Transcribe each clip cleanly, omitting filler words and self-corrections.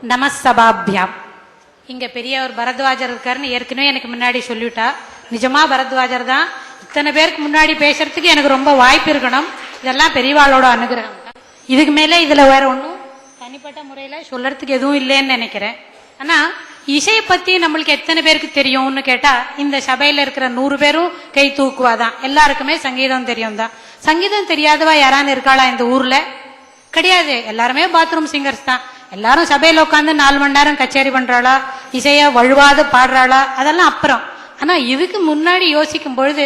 நமசபாபியாம். இங்க பெரிய ஒரு பரத்வாஜர் இருக்காருன்னு ஏற்கனவே எனக்கு முன்னாடி சொல்லிவிட்டா. நிஜமா பரத்வாஜர் தான். இத்தனை பேருக்கு முன்னாடி பேசுறதுக்கு எனக்கு ரொம்ப வாய்ப்பு இருக்கணும். இதெல்லாம் பெரியவாளோட அனுகிரகம். இதுக்கு மேலே இதுல வேற ஒன்றும் தனிப்பட்ட முறையில சொல்றதுக்கு எதுவும் இல்லைன்னு நினைக்கிறேன். ஆனா இசையை பத்தி நம்மளுக்கு எத்தனை பேருக்கு தெரியும்னு கேட்டா, இந்த சபையில இருக்கிற 100 பேரும் கை தூக்குவாதான். எல்லாருக்குமே சங்கீதம் தெரியும் தான். சங்கீதம் தெரியாதவா யாரான்னு இருக்காளா இந்த ஊர்ல? கிடையாது. எல்லாருமே பாத்ரூம் சிங்கர்ஸ் தான். எல்லாரும் சபையில உட்காந்து 4 மணி நேரம் கச்சேரி பண்றாளா, இசைய வழுவாது பாடுறாளா, அதெல்லாம் அப்புறம். ஆனா இதுக்கு முன்னாடி யோசிக்கும் பொழுது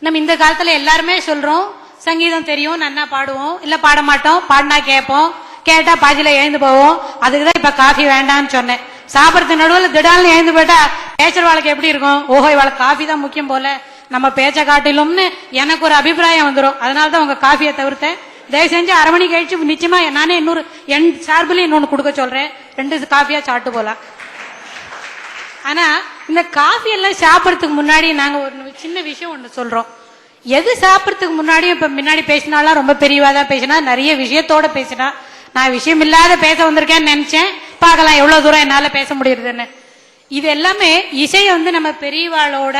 நம்ம இந்த காலத்துல எல்லாருமே சொல்றோம் சங்கீதம் தெரியும், நன்னா பாடுவோம், இல்ல பாட மாட்டோம், பாடினா கேட்போம், கேட்டா பாதியில எழுந்து போவோம். அதுக்குதான் இப்ப காஃபி வேண்டாம்னு சொன்னேன். சாப்பிடறது நடுவில் திடால்னு எழுந்து போயிட்டா பேசுறவாளுக்கு எப்படி இருக்கும்? ஓஹோ, இவாளுக்கு காஃபி தான் முக்கியம் போல, நம்ம பேச்ச காட்டிலும்னு எனக்கு ஒரு அபிப்பிராயம் வந்துடும். அதனாலதான் உங்க காஃபியை தவிர்த்தேன். தயவு செஞ்சு 1/2 மணி கழிச்சு நிச்சயமா நானே இன்னொரு என் சார்பில் இன்னொன்னு கொடுக்க சொல்றேன். 2 காஃபியா சாப்பிட்டு போலாம். ஆனா இந்த காஃபி எல்லாம் சாப்பிடறதுக்கு முன்னாடி நாங்க ஒரு சின்ன விஷயம் ஒண்ணு சொல்றோம். எது சாப்பிடறதுக்கு முன்னாடியும் இப்ப முன்னாடி பேசினாலும் ரொம்ப பெரியவாதான் பேசினா, நிறைய விஷயத்தோட பேசினா. நான் விஷயம் இல்லாத பேச வந்திருக்கேன்னு நினைச்சேன். பார்க்கலாம் எவ்வளவு தூரம் என்னால பேச முடியுதுன்னு. இது எல்லாமே இசை நம்ம பெரியவாளோட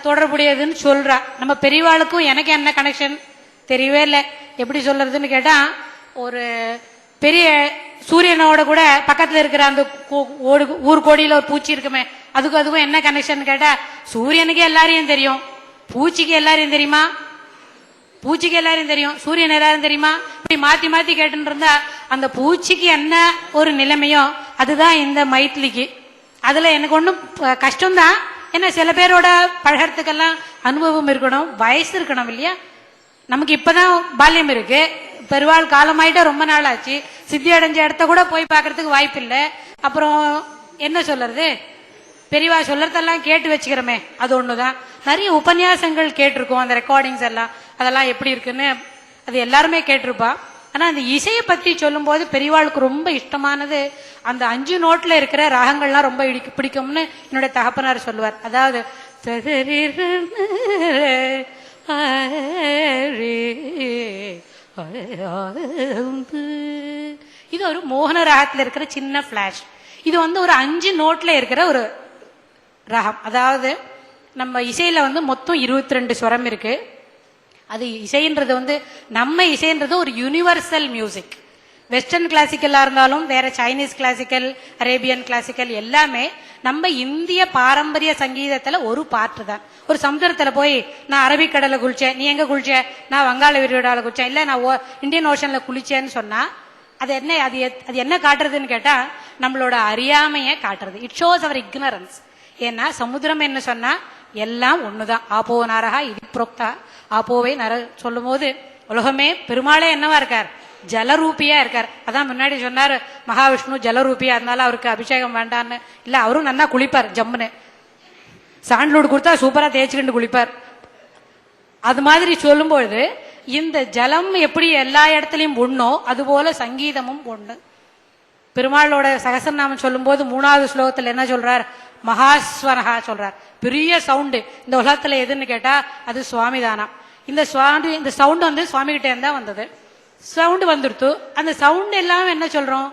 தொடர்புடையதுன்னு சொல்றா. நம்ம பெரியவாளுக்கும் எனக்கு என்ன கனெக்ஷன் தெரியவே இல்லை. எப்படி சொல்றதுன்னு கேட்டா, ஒரு பெரிய சூரியனோட கூட பக்கத்துல இருக்கிற அந்த ஊர்கோடியில ஒரு பூச்சி இருக்குமே, அதுக்கும் என்ன கனெக்ஷன் கேட்டா, சூரியனுக்கு எல்லாரையும் தெரியும், பூச்சிக்கு எல்லாரையும் தெரியுமா? பூச்சிக்கு எல்லாரையும் தெரியும், சூரியன் எல்லாரும் தெரியுமா? இப்படி மாத்தி மாத்தி கேட்டு இருந்தா அந்த பூச்சிக்கு என்ன ஒரு நிலைமையோ அதுதான் இந்த மைத்திலிக்கு. அதுல எனக்கு ஒன்றும் கஷ்டம்தான். ஏன்னா சில பேரோட பழகிறதுக்கெல்லாம் அனுபவம் இருக்கணும், வயசு இருக்கணும் இல்லையா? நமக்கு இப்பதான் பால்யம் இருக்கு, பெருவாள் காலமாயிட்ட ரொம்ப நாள் ஆச்சு, சித்தி அடைஞ்ச இடத்த கூட போய் பார்க்கறதுக்கு வாய்ப்பு இல்லை. அப்புறம் என்ன சொல்றது, பெரியவா சொல்றதெல்லாம் கேட்டு வச்சுக்கிறோமே, அது ஒண்ணுதான். நிறைய உபன்யாசங்கள் கேட்டிருக்கோம், அந்த ரெக்கார்டிங்ஸ் எல்லாம், அதெல்லாம் எப்படி இருக்குன்னு அது எல்லாருமே கேட்டிருப்பா. ஆனா அந்த இசையை பத்தி சொல்லும் போது பெரியவாளுக்கு ரொம்ப இஷ்டமானது அந்த 5 நோட்ல இருக்கிற ராகங்கள்லாம் ரொம்ப பிடிக்கும்னு என்னுடைய தகப்பனார் சொல்லுவார். அதாவது இது ஒரு மோகன ராகத்துல இருக்கிற சின்ன பிளாஷ். இது ஒரு 5 நோட்ல இருக்கிற ஒரு ராகம். அதாவது நம்ம இசையில மொத்தம் 22 ஸ்வரம் இருக்கு. அது இசைன்றது நம்ம இசைன்றது ஒரு யூனிவர்சல் மியூசிக். வெஸ்டர்ன் கிளாசிக்கலா இருந்தாலும், வேற சைனீஸ் கிளாசிக்கல், அரேபியன் கிளாசிக்கல் எல்லாமே நம்ம இந்திய பாரம்பரிய சங்கீதத்துல ஒரு பாட்டு தான். ஒரு சமுத்திரத்துல போய் நான் அரபிக்கடலை குளிச்சேன், நீ எங்க குளிச்ச? நான் வங்காள விரிகுடால குளிச்சேன், இல்ல நான் இந்தியன் ஓஷன்ல குளிச்சேன்னு சொன்னா அது என்ன காட்டுறதுன்னு கேட்டா, நம்மளோட அறியாமைய காட்டுறது. It shows our ignorance. ஏன்னா சமுத்திரம் என்ன சொன்னா எல்லாம் ஒண்ணுதான். ஆப்போ நரகா இது புரோக்தா, ஆப்போவை நர சொல்லும் போது உலகமே பெருமாளே என்னவா இருக்கார்? ஜலரூபியா இருக்கார். அதான் முன்னாடி சொன்னாரு மகாவிஷ்ணு ஜலரூபியா, அதனால அவருக்கு அபிஷேகம் வேண்டான்னு. இல்ல, அவரும் நல்லா குளிப்பார், ஜம்முன்னு சாண்டலூடு கொடுத்தா சூப்பரா தேய்ச்சிக்கிட்டு குளிப்பார். அது மாதிரி சொல்லும்போது இந்த ஜலம் எப்படி எல்லா இடத்துலயும் ஒண்ணோ அதுபோல சங்கீதமும் ஒண்ணு. பெருமாளோட சகசரநாமம் சொல்லும் போது 3வது ஸ்லோகத்துல என்ன சொல்றார்? மகாஸ்வரஹா சொல்றார். பெரிய சவுண்டு இந்த உலகத்துல எதுன்னு கேட்டா அது சுவாமி தானா. இந்த சவுண்ட் சுவாமி கிட்ட இருந்தா வந்தது. சவுண்டு வந்துடுத்து. அந்த சவுண்ட் எல்லாம் என்ன சொல்றோம்?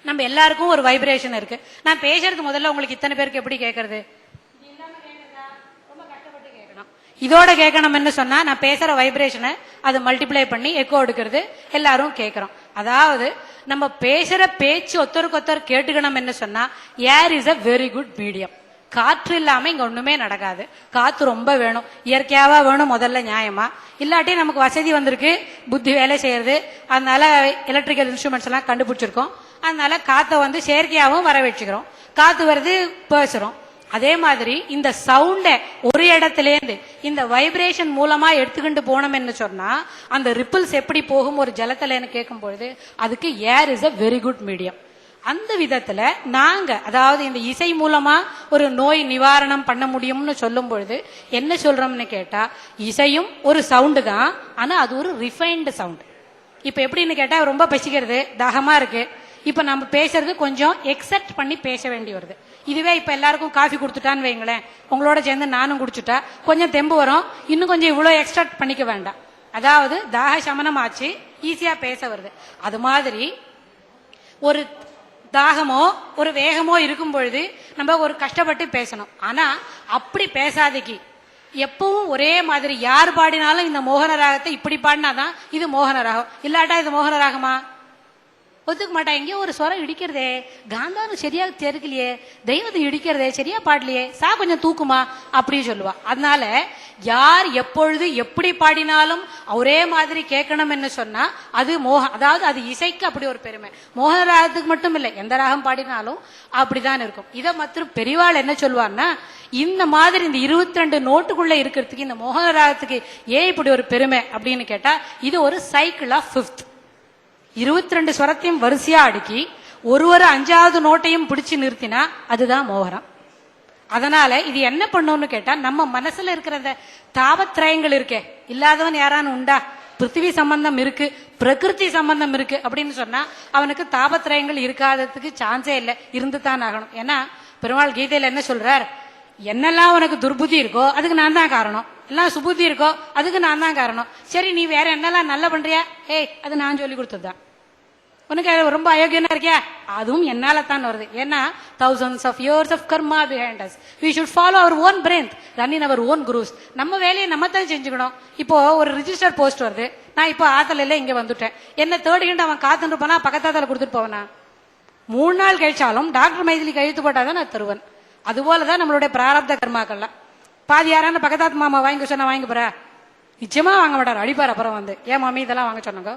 நம்ம எல்லாருக்கும் ஒரு வைப்ரேஷன் இருக்கு. நான் பேசுறது முதல்ல உங்களுக்கு இத்தனை பேருக்கு எப்படி கேட்கறது? ரொம்ப கஷ்டப்பட்டு கேட்கணும். இதோட கேட்கணும்னு சொன்னா நான் பேசுற வைப்ரேஷனை அது மல்டிப்ளை பண்ணி எக்கோ எடுக்கிறது, எல்லாரும் கேட்கிறோம். அதாவது நம்ம பேசுற பேச்சு ஒருத்தருக்கு ஒருத்தர் கேட்டுக்கணும் என்ன சொன்னா, air is a very good medium. காற்று இல்லாம இங்க ஒண்ணுமே நடக்காது. காத்து ரொம்ப வேணும், இயற்கையாவா வேணும் முதல்ல, நியாயமா. இல்லாட்டி நமக்கு வசதி வந்திருக்கு, புத்தி வேலை செய்யறது, அதனால எலக்ட்ரிக்கல் இன்ஸ்ட்ருமெண்ட்ஸ் எல்லாம் கண்டுபிடிச்சிருக்கோம். அதனால காத்த செயற்கையாவும் வர வச்சுக்கிறோம். காத்து வருது, பேசுறோம். அதே மாதிரி இந்த சவுண்ட ஒரு இடத்துலேருந்து இந்த வைப்ரேஷன் மூலமா எடுத்துக்கிட்டு போனோம்னு சொன்னா அந்த ரிப்பிள்ஸ் எப்படி போகும் ஒரு ஜலத்துல கேட்கும் பொழுது அதுக்கு air is a very good medium. அந்த விதத்துல நாங்க அதாவது இந்த இசை மூலமா ஒரு நோய் நிவாரணம் பண்ண முடியும்னு சொல்லும் பொழுது என்ன சொல்றோம்னு கேட்டா, இசையும் ஒரு சவுண்டு தான், ஆனா அது ஒரு ரிஃபைன்டு சவுண்ட். இப்ப எப்படின்னு கேட்டா, ரொம்ப பசிக்கிறது, தாகமா இருக்கு, இப்ப நம்ம பேசுறது கொஞ்சம் எக்ஸெப்ட் பண்ணி பேச வேண்டி வருது. இதுவே இப்ப எல்லாருக்கும் காஃபி கொடுத்துட்டான்னு வைங்களேன், உங்களோட சேர்ந்து நானும் குடிச்சுட்டா கொஞ்சம் தெம்பு வரும், இன்னும் கொஞ்சம் இவ்வளவு எக்ஸ்ட்ராக்ட் பண்ணிக்க வேண்டாம். அதாவது தாக சமனம் ஆச்சு, ஈஸியா பேச வருது. அது மாதிரி ஒரு தாகமோ ஒரு வேகமோ இருக்கும் பொழுது நம்ம ஒரு கஷ்டப்பட்டு பேசணும். ஆனா அப்படி பேசாதக்கு எப்பவும் ஒரே மாதிரி யார் பாடினாலும் இந்த மோகன ராகத்தை இப்படி பாடினாதான் இது மோகன ராகம், இல்லாட்டா இது மோகன ராகமா? ஒத்துக்க மாட்டா. எங்கேயோ ஒரு ஸ்வரம் இடிக்கிறதே, காந்தானு சரியா தெருக்கலையே, தெய்வத்தை இடிக்கிறதே சரியா பாடலையே, சா கொஞ்சம் தூக்குமா அப்படின்னு சொல்லுவா. அதனால யார் எப்பொழுது எப்படி பாடினாலும் ஒரே மாதிரி கேட்கணும்னு சொன்னா அது அதாவது அது இசைக்கு அப்படி ஒரு பெருமை. மோகன ராகத்துக்கு மட்டும் இல்லை, எந்த ராகம் பாடினாலும் அப்படிதான் இருக்கும். இதை மற்றும் பெரியவாள் என்ன சொல்லுவான்னா, இந்த மாதிரி இந்த 22 நோட்டுக்குள்ள இருக்கிறதுக்கு இந்த மோகன ராகத்துக்கு ஏன் இப்படி ஒரு பெருமை அப்படின்னு கேட்டா, இது ஒரு சைக்கிள் ஆஃப் 5th. 22 ஸ்வரத்தையும் வரிசையா அடுக்கி ஒரு 5வது நோட்டையும் பிடிச்சு நிறுத்தினா அதுதான் மோகனம். அதனால இது என்ன பண்ணும்னு கேட்டா, நம்ம மனசுல இருக்கிற அந்த தாபத்திரயங்கள் இருக்கே, இல்லாதவன் யாரானு உண்டா? பிருத்திவி சம்பந்தம் இருக்கு, பிரகிருதி சம்பந்தம் இருக்கு அப்படின்னு சொன்னா அவனுக்கு தாபத்திரயங்கள் இருக்காததுக்கு சான்ஸே இல்லை, இருந்து தான் ஆகணும். ஏன்னா பெருமாள் கீதையில என்ன சொல்றார், என்னெல்லாம் உனக்கு துர்புத்தி இருக்கோ அதுக்கு நான் தான் காரணம், எல்லாம் சுபுத்தி இருக்கோ அதுக்கு நான் தான் காரணம். சரி நீ வேற என்னெல்லாம் நல்லா பண்றியா, ஏய் அது நான் சொல்லி கொடுத்ததுதான். உனக்கு ரொம்ப அயோக்கியனா இருக்கியா, அதுவும் என்னால தான் வருது. ஏன்னா thousands of years of karma behind us. We should follow our own brain, run in our own grooves. நம்ம வேலையை நம்ம தான் செஞ்சுக்கணும். இப்போ ஒரு ரிஜிஸ்டர் போஸ்ட் வருது, நான் இப்போ ஆத்தல இங்க வந்துட்டேன், என்ன தேடிக்கிட்டு அவன் காத்துட்டு இருப்பானா, பக்கத்தாத்துல கொடுத்துட்டு போவனா? 3 நாள் கழிச்சாலும் டாக்டர் மைதிலி கழுத்து போட்டாதான் நான் தருவன். அதுபோலதான் நம்மளுடைய பிராரப்த கர்மாக்கள்லாம். பாதி யாரான பக்கத்தாத்து மாமா வாங்கி சொன்னா வாங்கி போற, நிச்சயமா வாங்க மாட்டார், அடிப்பார். அப்புறம் வந்து ஏன் மாமி இதெல்லாம் வாங்க சொன்னாங்க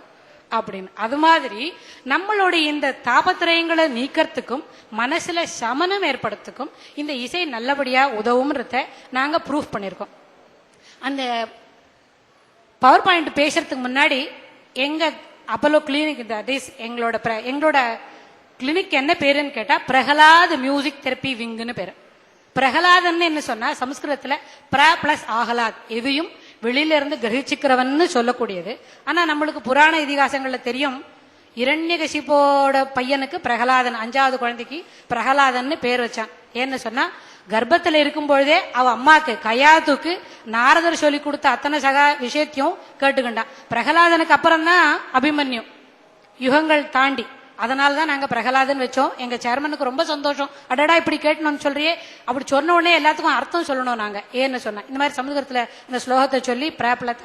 அப்படின்னு. அது மாதிரி நம்மளுடைய இந்த தாபத்திரயங்களை நீக்கிறதுக்கும் மனசுல சமனம் ஏற்படுறதுக்கும் இந்த இசை நல்லபடியா உதவும்ன்றத நாங்க ப்ரூஃப் பண்ணிருக்கோம். அந்த பவர் பாயிண்ட் பேசுறதுக்கு முன்னாடி எங்க அப்போலோ கிளினிக், எங்களோட கிளினிக் என்ன பேருன்னு கேட்டா பிரகலாத் மியூசிக் தெரப்பி விங்குன்னு பேரு. பிரகலாதன்னு என்ன சொன்னா சமஸ்கிருதத்துல பிர பிளஸ் ஆகலாத், எதையும் வெளியில இருந்து கிரகிச்சுக்கிறவன்னு சொல்லக்கூடியது. ஆனா நம்மளுக்கு புராண இதிகாசங்கள்ல தெரியும், இரண்யகசிபோட பையனுக்கு பிரகலாதன், 5வது குழந்தைக்கு பிரகலாதன்னு பேர் வச்சான். ஏன்னு சொன்னா கர்ப்பத்துல இருக்கும் பொழுதே அவ அம்மாக்கு கயாத்துக்கு நாரதர் சொல்லி கொடுத்த அத்தனை விஷயத்தையும் கேட்டுக்கிட்டான். பிரகலாதனுக்கு அப்புறம் தான் அபிமன்யு, யுகங்கள் தாண்டி. அதனாலதான் நாங்க பிரகலாதன் வச்சோம். எங்க சேர்மனுக்கு ரொம்ப சந்தோஷம், அடடா இப்படி கேட்டணும்னு சொல்றியே, அப்படி சொன்ன உடனே எல்லாத்துக்கும் அர்த்தம் சொல்லணும் நாங்க. ஏன்னு சொன்னா இந்த மாதிரி சமுதிரத்துல இந்த ஸ்லோகத்தை சொல்லி பிரபலத்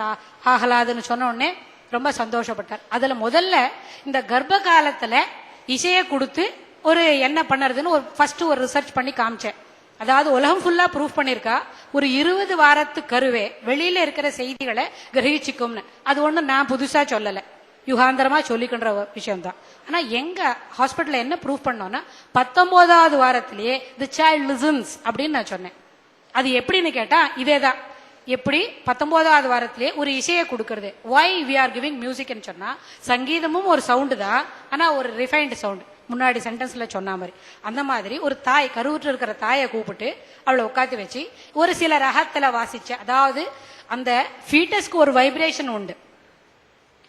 ஆகலாதுன்னு சொன்ன உடனே ரொம்ப சந்தோஷப்பட்டார். அதுல முதல்ல இந்த கர்ப்ப காலத்துல இசையை கொடுத்து ஒரு என்ன பண்ணுறதுன்னு ஒரு ரிசர்ச் பண்ணி காமிச்சேன். அதாவது உலகம் ஃபுல்லா ப்ரூஃப் பண்ணிருக்கா, ஒரு 20 வாரத்து கருவே வெளியில இருக்கிற செய்திகளை கிரகிச்சுக்கும்னு. அது ஒண்ணு நான் புதுசா சொல்லல, யுகாந்தரமா சொல்லிக்கின்ற விஷயம் தான். ஆனா எங்க ஹாஸ்பிட்டல்ல என்ன ப்ரூஃப் பண்ணோம்னா 19வது வாரத்திலேயே தி சைல்ட் லிசன்ஸ் அப்படின்னு நான் சொன்னேன். அது எப்படின்னு கேட்டா இதேதான். எப்படி 19வது வாரத்திலேயே ஒரு இசையை கொடுக்கறது. வை வி ஆர் கிவிங் மியூசிக்னு சொன்னா சங்கீதமும் ஒரு சவுண்டு தான், ஆனா ஒரு ரிஃபைன்டு சவுண்டு. முன்னாடி சென்டென்ஸ்ல சொன்ன மாதிரி அந்த மாதிரி ஒரு தாய் கருவுற்று இருக்கிற தாயை கூப்பிட்டு அவளை உட்காந்து வச்சு ஒரு சில ரகத்துல வாசிச்ச, அதாவது அந்த ஃபீட்டஸ்க்கு ஒரு வைப்ரேஷன் உண்டு,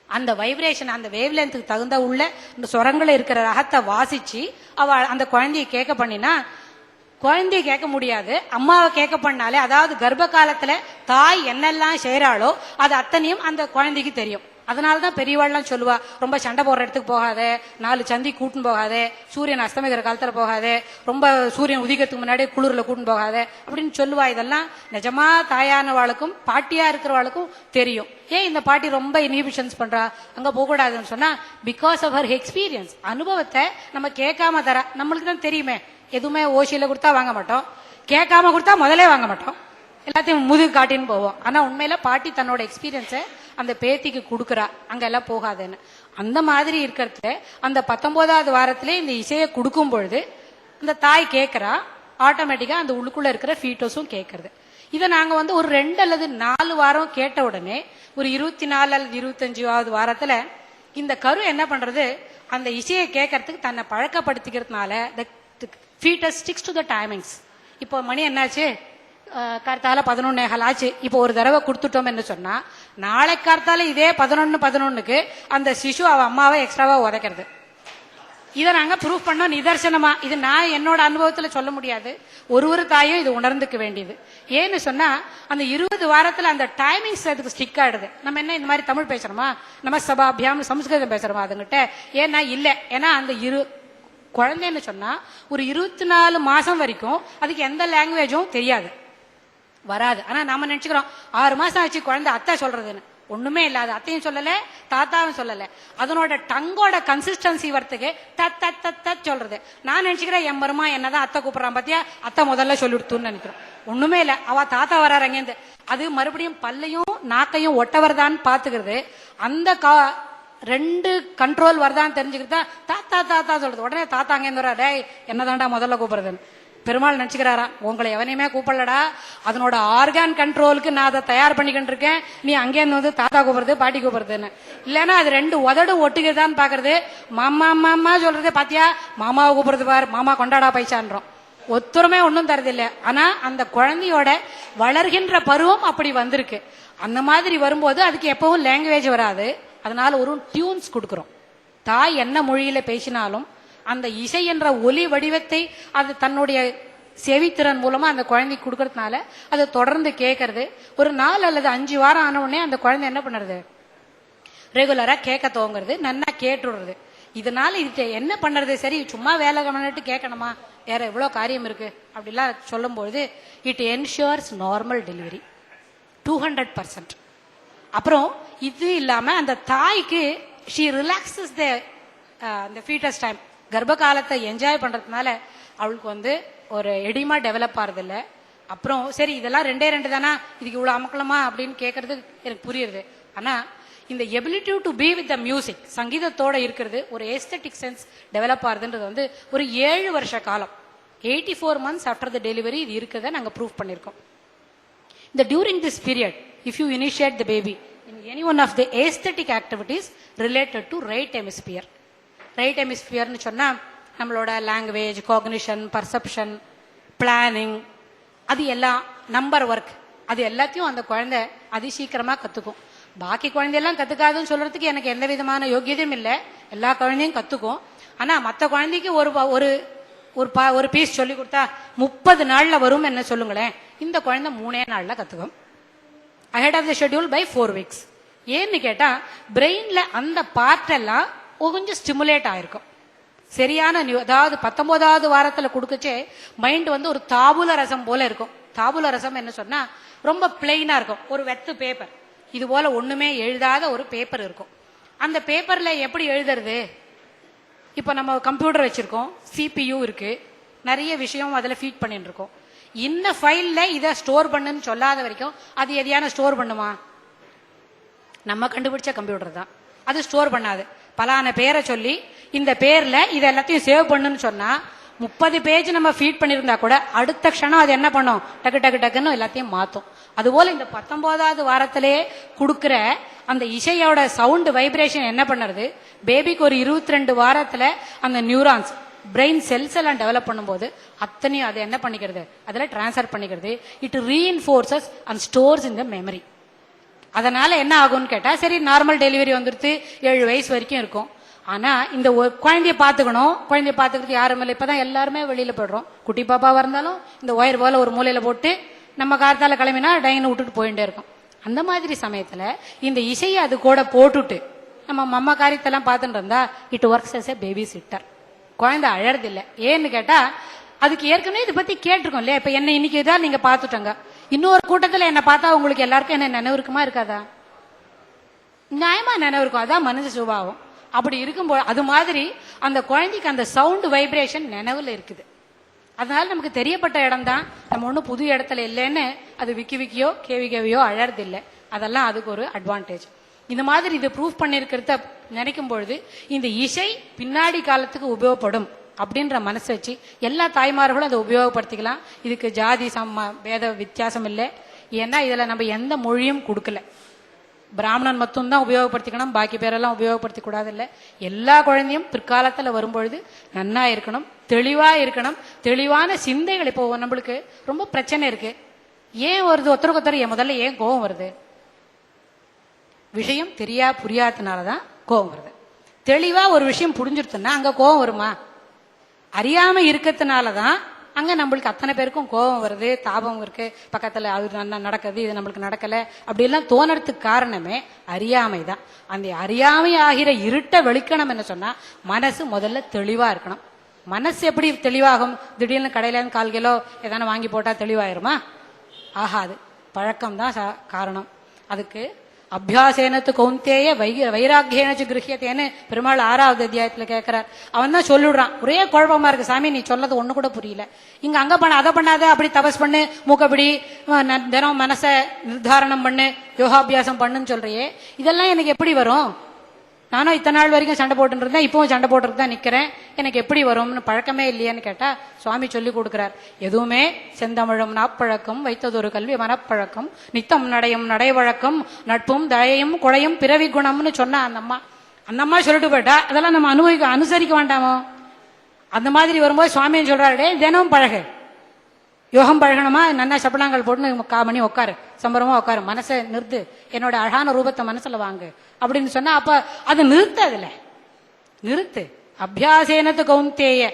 அந்த வைப்ரேஷன் அந்த வேவ் லென்த்துக்கு தகுந்த உள்ள இந்த சொரங்களை இருக்கிற ரகத்தை வாசிச்சு அவ அந்த குழந்தைய கேட்க பண்ணினா, குழந்தைய கேட்க முடியாது, அம்மாவை கேட்க பண்ணாலே, அதாவது கர்ப்ப காலத்துல தாய் என்னெல்லாம் செய்யறாளோ அது அத்தனையும் அந்த குழந்தைக்கு தெரியும். அதனாலதான் பெரியவாள்லாம் சொல்லுவா, ரொம்ப சண்டை போடுற இடத்துக்கு போகாத, 4 சந்தி கூட்டுன்னு போகாத, சூரியன் அஸ்தமிக்கிற காலத்துல போகாத, ரொம்ப சூரியன் உதிக்கிறதுக்கு முன்னாடி குளிர்ல கூட்டுன்னு போகாத அப்படின்னு சொல்லுவா. இதெல்லாம் நிஜமா தாயானவாளுக்கும் பாட்டியா இருக்கிறவாளுக்கும் தெரியும். ஏன் இந்த பாட்டி ரொம்ப இன்ஹிபிஷன்ஸ் பண்றா, அங்க போகக்கூடாதுன்னு சொன்னா பிகாஸ் ஆஃப் ஹர் எக்ஸ்பீரியன்ஸ். அனுபவத்தை நம்ம கேட்காம தர, நம்மளுக்கு தான் தெரியுமே. எதுவுமே ஓசியில கொடுத்தா வாங்க மாட்டோம், கேட்காம கொடுத்தா முதலே வாங்க மாட்டோம், எல்லாத்தையும் முதுகு காட்டின்னு போவோம். ஆனா உண்மையில பாட்டி தன்னோட எக்ஸ்பீரியன்ஸை அந்த பேத்திக்கு கொடுக்குறா, அங்க எல்லாம் போகாதுன்னு. அந்த மாதிரி இருக்கிறது அந்த 19வது வாரத்திலே இந்த இசையை கொடுக்கும் பொழுது அந்த தாய் கேட்கறா, ஆட்டோமேட்டிக்கா அந்த உள்ளுக்குள்ள இருக்கிற ஃபீட்டோஸும் கேட்கறது. இதை நாங்க ஒரு 2 அல்லது 4 வாரம் கேட்ட உடனே ஒரு 24 அல்லது 25வது வாரத்துல இந்த கரு என்ன பண்றது, அந்த இசையை கேட்கறதுக்கு தன்னை பழக்கப்படுத்திக்கிறதுனால the fetus sticks to the timings. இப்போ மணி என்னாச்சு, கார்த்தால 11:15 ஆச்சு, இப்போ ஒரு தடவை கொடுத்துட்டோம் என்ன சொன்னா நாளை கார்த்தால இதே 11:11க்கு அந்த சிசு அவ அம்மாவை எக்ஸ்ட்ராவா உதைக்கிறது. இதை நாங்க ப்ரூஃப் பண்ணோம் நிதர்சனமா. இது நான் என்னோட அனுபவத்துல சொல்ல முடியாது, ஒரு தாயும் இது உணர்ந்துக்க வேண்டியது. ஏன்னு சொன்னா அந்த 20 வாரத்துல அந்த டைமிங்ஸ் அதுக்கு ஸ்டிக் ஆயிடுது. நம்ம என்ன இந்த மாதிரி தமிழ் பேசுறோமா, நம்ம சபாபியாம் சம்ஸ்கிருதம் பேசுறோமா அதுங்கிட்ட, ஏன்னா இல்ல, ஏன்னா அந்த குழந்தைன்னு சொன்னா ஒரு 24 மாசம் வரைக்கும் அதுக்கு எந்த லாங்குவேஜும் தெரியாது, வராது. ஆனா நாம நினைச்சுக்கிறோம் 6 மாசம் ஆச்சு குழந்தை அத்தை சொல்றதுன்னு. ஒண்ணுமே இல்லாத, அத்தையும் சொல்லல தாத்தாவும் சொல்லல. அதனோட டங்கோட கன்சிஸ்டன்சி வரத்துக்கு தத் சொல்றது. நான் நினைச்சுக்கிறேன் என் மருமா என்னதான் அத்தை கூப்பிடுறான் பாத்தியா, அத்தை முதல்ல சொல்லிடுத்துன்னு நினைக்கிறோம். ஒண்ணுமே இல்ல, அவ தாத்தா வர்றாரு அங்கேருந்து. அது மறுபடியும் பல்லையும் நாக்கையும் ஒட்டவர்தான்னு பாத்துக்கிறது. அந்த 2 கண்ட்ரோல் வருதான்னு தெரிஞ்சுக்கிட்டா தாத்தா தாத்தா சொல்றது. உடனே தாத்தா அங்கேருந்து வர்றா, டேய் என்னதான்டா முதல்ல கூப்பிடுறதுன்னு. பெருமாள் நினைச்சுக்கிறாரா, உங்களை எவனையுமே கூப்பிடலடா, அதனோட ஆர்கான் கண்ட்ரோலுக்கு நான் அதை தயார் பண்ணிக்கிட்டு இருக்கேன், நீ அங்கேருந்து வந்து தாத்தா கூப்பிடுறது பாட்டி கூப்பிடுறதுன்னு. இல்லைன்னா அது 2 உதடு ஒட்டுகிறதான்னு பாக்குறது. மாமா மாமா சொல்றது பாத்தியா, மாமாவை கூப்பிடுறது பாரு, மாமா கொண்டாடா பைசான்றோம். ஒத்துருமே ஒன்றும் தரதில்லை. ஆனா அந்த குழந்தையோட வளர்கின்ற பருவம் அப்படி வந்திருக்கு. அந்த மாதிரி வரும்போது அதுக்கு எப்பவும் லாங்குவேஜ் வராது. அதனால ஒரு டியூன்ஸ் கொடுக்குறோம். தாய் என்ன மொழியில பேசினாலும் அந்த இசை என்ற ஒலி வடிவத்தை அது தன்னுடைய செவித்திறன் மூலமா அந்த குழந்தைக்கு கொடுக்கறதுனால அதை தொடர்ந்து கேட்கறது. ஒரு 4 அல்லது 5 வாரம் ஆன உடனே அந்த குழந்தை என்ன பண்ணுறது, ரெகுலரா கேட்க துவங்குறது, நன்னா கேட்டுடுறது. இதனால இது என்ன பண்றது, சரி சும்மா வேலை பண்ணிட்டு கேட்கணுமா, வேற எவ்வளவு காரியம் இருக்கு அப்படிலாம் சொல்லும்போது இட் என்ஷூர்ஸ் நார்மல் டெலிவரி 200%. அப்புறம் இது இல்லாம அந்த தாய்க்கு she relaxes the foetus time. கர்ப்ப காலத்தை என்ஜாய் பண்றதுனால அவளுக்கு வந்து ஒரு எடிமா டெவலப் ஆறது இல்லை. அப்புறம் சரி இதெல்லாம் 2 தானா, இதுக்கு இவ்வளவு அமக்கலமா அப்படின்னு கேட்கறது எனக்கு புரியுது. ஆனா இந்த ability to be with the music, சங்கீதத்தோட இருக்கிறது, ஒரு ஏஸ்தட்டிக் சென்ஸ் டெவலப் ஆகுதுன்றது வந்து ஒரு 7 வருஷ காலம், 84 months ஆஃப்டர் த டெலிவரி இது இருக்கிறத நாங்கள் ப்ரூவ் பண்ணியிருக்கோம். இந்த during this period if you initiate the baby in any one of the aesthetic activities related to right hemisphere. Right ஹெமிஸ்பியர்னு சொன்னா நம்மளோட லாங்குவேஜ், காக்னிஷன், பர்செப்ஷன், பிளானிங், அது எல்லாம் நம்பர் ஒர்க், அது எல்லாத்தையும் அந்த குழந்தை அதி சீக்கிரமா கத்துக்கும். பாக்கி குழந்தையெல்லாம் கத்துக்காதுன்னு சொல்றதுக்கு எனக்கு எந்த விதமான யோகியதையும் இல்லை. எல்லா குழந்தையும் கத்துக்கும். ஆனா மற்ற குழந்தைக்கு ஒரு பீஸ் சொல்லி கொடுத்தா 30 நாள்ல வரும் என்ன சொல்லுங்களேன், இந்த குழந்தை 3 நாள்ல கத்துக்கும். Ahead of the schedule by 4 weeks. ஏன்னு கேட்டா பிரெயின்ல அந்த பார்ட் எல்லாம் கொஞ்சம் ஸ்டிமுலேட் ஆயிருக்கும். சரியான அதாவது 19வது வாரத்துல கொடுக்கச்சே மைண்ட் வந்து ஒரு தாபூல ரசம் போல இருக்கும். தாபூல ரசம் என்ன சொன்னா ரொம்ப பிளெயினா இருக்கும். ஒரு வெத்து பேப்பர், இது போல ஒண்ணுமே எழுதாத ஒரு பேப்பர் இருக்கும். அந்த பேப்பர்ல எப்படி எழுதுறது, இப்ப நம்ம கம்ப்யூட்டர் வச்சிருக்கோம், CPU இருக்கு, நிறைய விஷயம் அதுல ஃபீட் பண்ணிட்டு இருக்கோம். இந்த ஃபைல்ல இதை ஸ்டோர் பண்ணுன்னு சொல்லாத வரைக்கும் அது எதையான ஸ்டோர் பண்ணுமா? நம்ம கண்டுபிடிச்ச கம்ப்யூட்டர் தான் அது ஸ்டோர் பண்ணாது. பலான பேரை சொல்லி இந்த பேர்ல இது எல்லாத்தையும் சேவ் பண்ணுன்னு சொன்னா 30 பேஜ் நம்ம ஃபீட் பண்ணிருந்தா கூட அடுத்த க்ஷணம் அது என்ன பண்ணும், டக்கு டக்கு டக்குன்னு எல்லாத்தையும் மாத்தும். அதுபோல இந்த 19வது வாரத்திலே கொடுக்கிற அந்த இசையோட சவுண்ட் வைப்ரேஷன் என்ன பண்ணுறது, பேபிக்கு ஒரு 22 வாரத்துல அந்த நியூரான்ஸ் பிரெயின் செல்ஸ் எல்லாம் டெவலப் பண்ணும்போது அத்தனையும் அதை என்ன பண்ணிக்கிறது, அதில் டிரான்ஸ்ஃபர் பண்ணிக்கிறது. It reinforces and stores in the memory. அதனால என்ன ஆகும்னு கேட்டா, சரி நார்மல் டெலிவரி வந்துடுத்து, 7 வயசு வரைக்கும் இருக்கும். ஆனா இந்த குழந்தைய பாத்துக்கணும், குழந்தைய பாத்துக்கிறது யாரும் இல்லை. இப்பதான் எல்லாருமே வெளியில போயிடுறோம். குட்டி பாப்பாவா இருந்தாலும் இந்த ஒயர் போல ஒரு மூலையில போட்டு நம்ம கார்த்தால கிளம்பினா டைனை விட்டுட்டு போயிட்டே இருக்கும். அந்த மாதிரி சமயத்துல இந்த இசையை அது கூட போட்டுட்டு நம்ம அம்மா காரியத்தெல்லாம் பார்த்துட்டு இருந்தா it works as a baby sitter. குழந்தை அழறதில்லை. ஏன்னு கேட்டா அதுக்கு ஏற்கனவே இதை பத்தி கேட்டிருக்கோம் இல்லையா. இப்ப என்ன இன்னைக்கு தான் நீங்க பாத்துட்டோங்க, இன்னொரு கூட்டத்துல என்ன பார்த்தா உங்களுக்கு எல்லாருக்கும் என்ன நினைவு இருக்குமா இருக்காதா? நியாயமா நினைவு இருக்கும். அதான் மனித சுபாவம். அப்படி இருக்கும்போது அது மாதிரி அந்த குழந்தைக்கு அந்த சவுண்ட் வைப்ரேஷன் நினைவுல இருக்குது. அதனால நமக்கு தெரியப்பட்ட இடம் தான், நம்ம ஒன்றும் புது இடத்துல இல்லைன்னு அது விக்கியோ கேவியோ அழறது இல்லை. அதெல்லாம் அதுக்கு ஒரு அட்வான்டேஜ். இந்த மாதிரி இது ப்ரூவ் பண்ணிருக்கிறத நினைக்கும் பொழுது இந்த இசை பின்னாடி காலத்துக்கு உபயோகப்படும் அப்படின்ற மனசு வச்சு எல்லா தாய்மார்களும் அதை உபயோகப்படுத்திக்கலாம். இதுக்கு ஜாதி வேத வித்தியாசம் இல்லை. ஏன்னா இதுல நம்ம எந்த மொழியும் கொடுக்கல. பிராமணன் மட்டும்தான் உபயோகப்படுத்திக்கணும், பாக்கி பேரெல்லாம் உபயோகப்படுத்தி கூடாது இல்லை. எல்லா குழந்தையும் பிற்காலத்துல வரும்பொழுது நன்னா இருக்கணும், தெளிவா இருக்கணும், தெளிவான சிந்தைகள். இப்போ நம்மளுக்கு ரொம்ப பிரச்சனை இருக்கு. ஏன் வருது ஒருத்தருக்கு ஒருத்தர் முதல்ல ஏன் கோபம் வருது? விஷயம் புரியாததுனாலதான் கோபம் வருது. தெளிவா ஒரு விஷயம் புரிஞ்சிருச்சுன்னா அங்க கோபம் வருமா? அறியாம இருக்கிறதுனாலதான் அங்க நம்மளுக்கு அத்தனை பேருக்கும் கோபம் வருது, தாபம் இருக்கு. பக்கத்துல அது நடக்குது, இது நம்மளுக்கு நடக்கல அப்படி எல்லாம் தோணறதுக்கு காரணமே அறியாமை தான். அந்த அறியாமை ஆகிற இருட்ட வெளிக்கணும் என்ன சொன்னா மனசு முதல்ல தெளிவா இருக்கணும். மனசு எப்படி தெளிவாகும்? திடீர்னு கடையிலேருந்து 1/4 கிலோ எதனா வாங்கி போட்டால் தெளிவாயிருமா? ஆகாது. பழக்கம்தான் காரணம். அதுக்கு அபியாசேனத்து கௌந்தேய வைராக்கியனச்சு கிரகியத்தேன்னு பெருமாள் 6வது அத்தியாயத்துல கேட்கிறார். அவன் தான் சொல்லிடுறான், ஒரே குழப்பமா இருக்கு சாமி, நீ சொல்லது ஒண்ணு கூட புரியல, இங்க அங்க பண்ண அதை பண்ணாத, அப்படி தபஸ் பண்ணு, மூக்கப்படி தினம் மனச நிர்தாரணம் பண்ணு, யோகாபியாசம் பண்ணுன்னு சொல்றியே, இதெல்லாம் எனக்கு எப்படி வரும்? நானும் இத்தனை நாள் வரைக்கும் சண்டை போட்டு இருந்தேன், இப்பவும் சண்டை போட்டுட்டு தான் நிக்கிறேன், எனக்கு எப்படி வரும்னு பழக்கமே இல்லையான்னு கேட்டா சுவாமி சொல்லி கொடுக்கிறார். எதுவுமே செந்தமிழும் நாப்பழக்கம் வைத்ததொரு கல்வி மனப்பழக்கம் நித்தம் நடையும் நடைவழக்கம் நட்பும் தயையும் கொடையும் பிறவி குணம்னு சொன்னா அந்த அம்மா சொல்லிட்டு போயிட்டா அதெல்லாம் நம்ம அனுசரிக்க வேண்டாமோ? அந்த மாதிரி வரும்போது சுவாமின்னு சொல்றாரு, தினமும் பழகு, யோகம் பழகணுமா, நன்னா சப்பலாங்கல் போட்டு 1/4 மணி உட்காரு, சம்பரமா உட்காரு, மனசை நிறுத்து, என்னோட அழகான ரூபத்தை மனசுல வாங்கு அப்படின்னு சொன்னா அப்ப அதை நிறுத்து, அதுல நிறுத்து. அபியாசேனத்து கௌந்தேய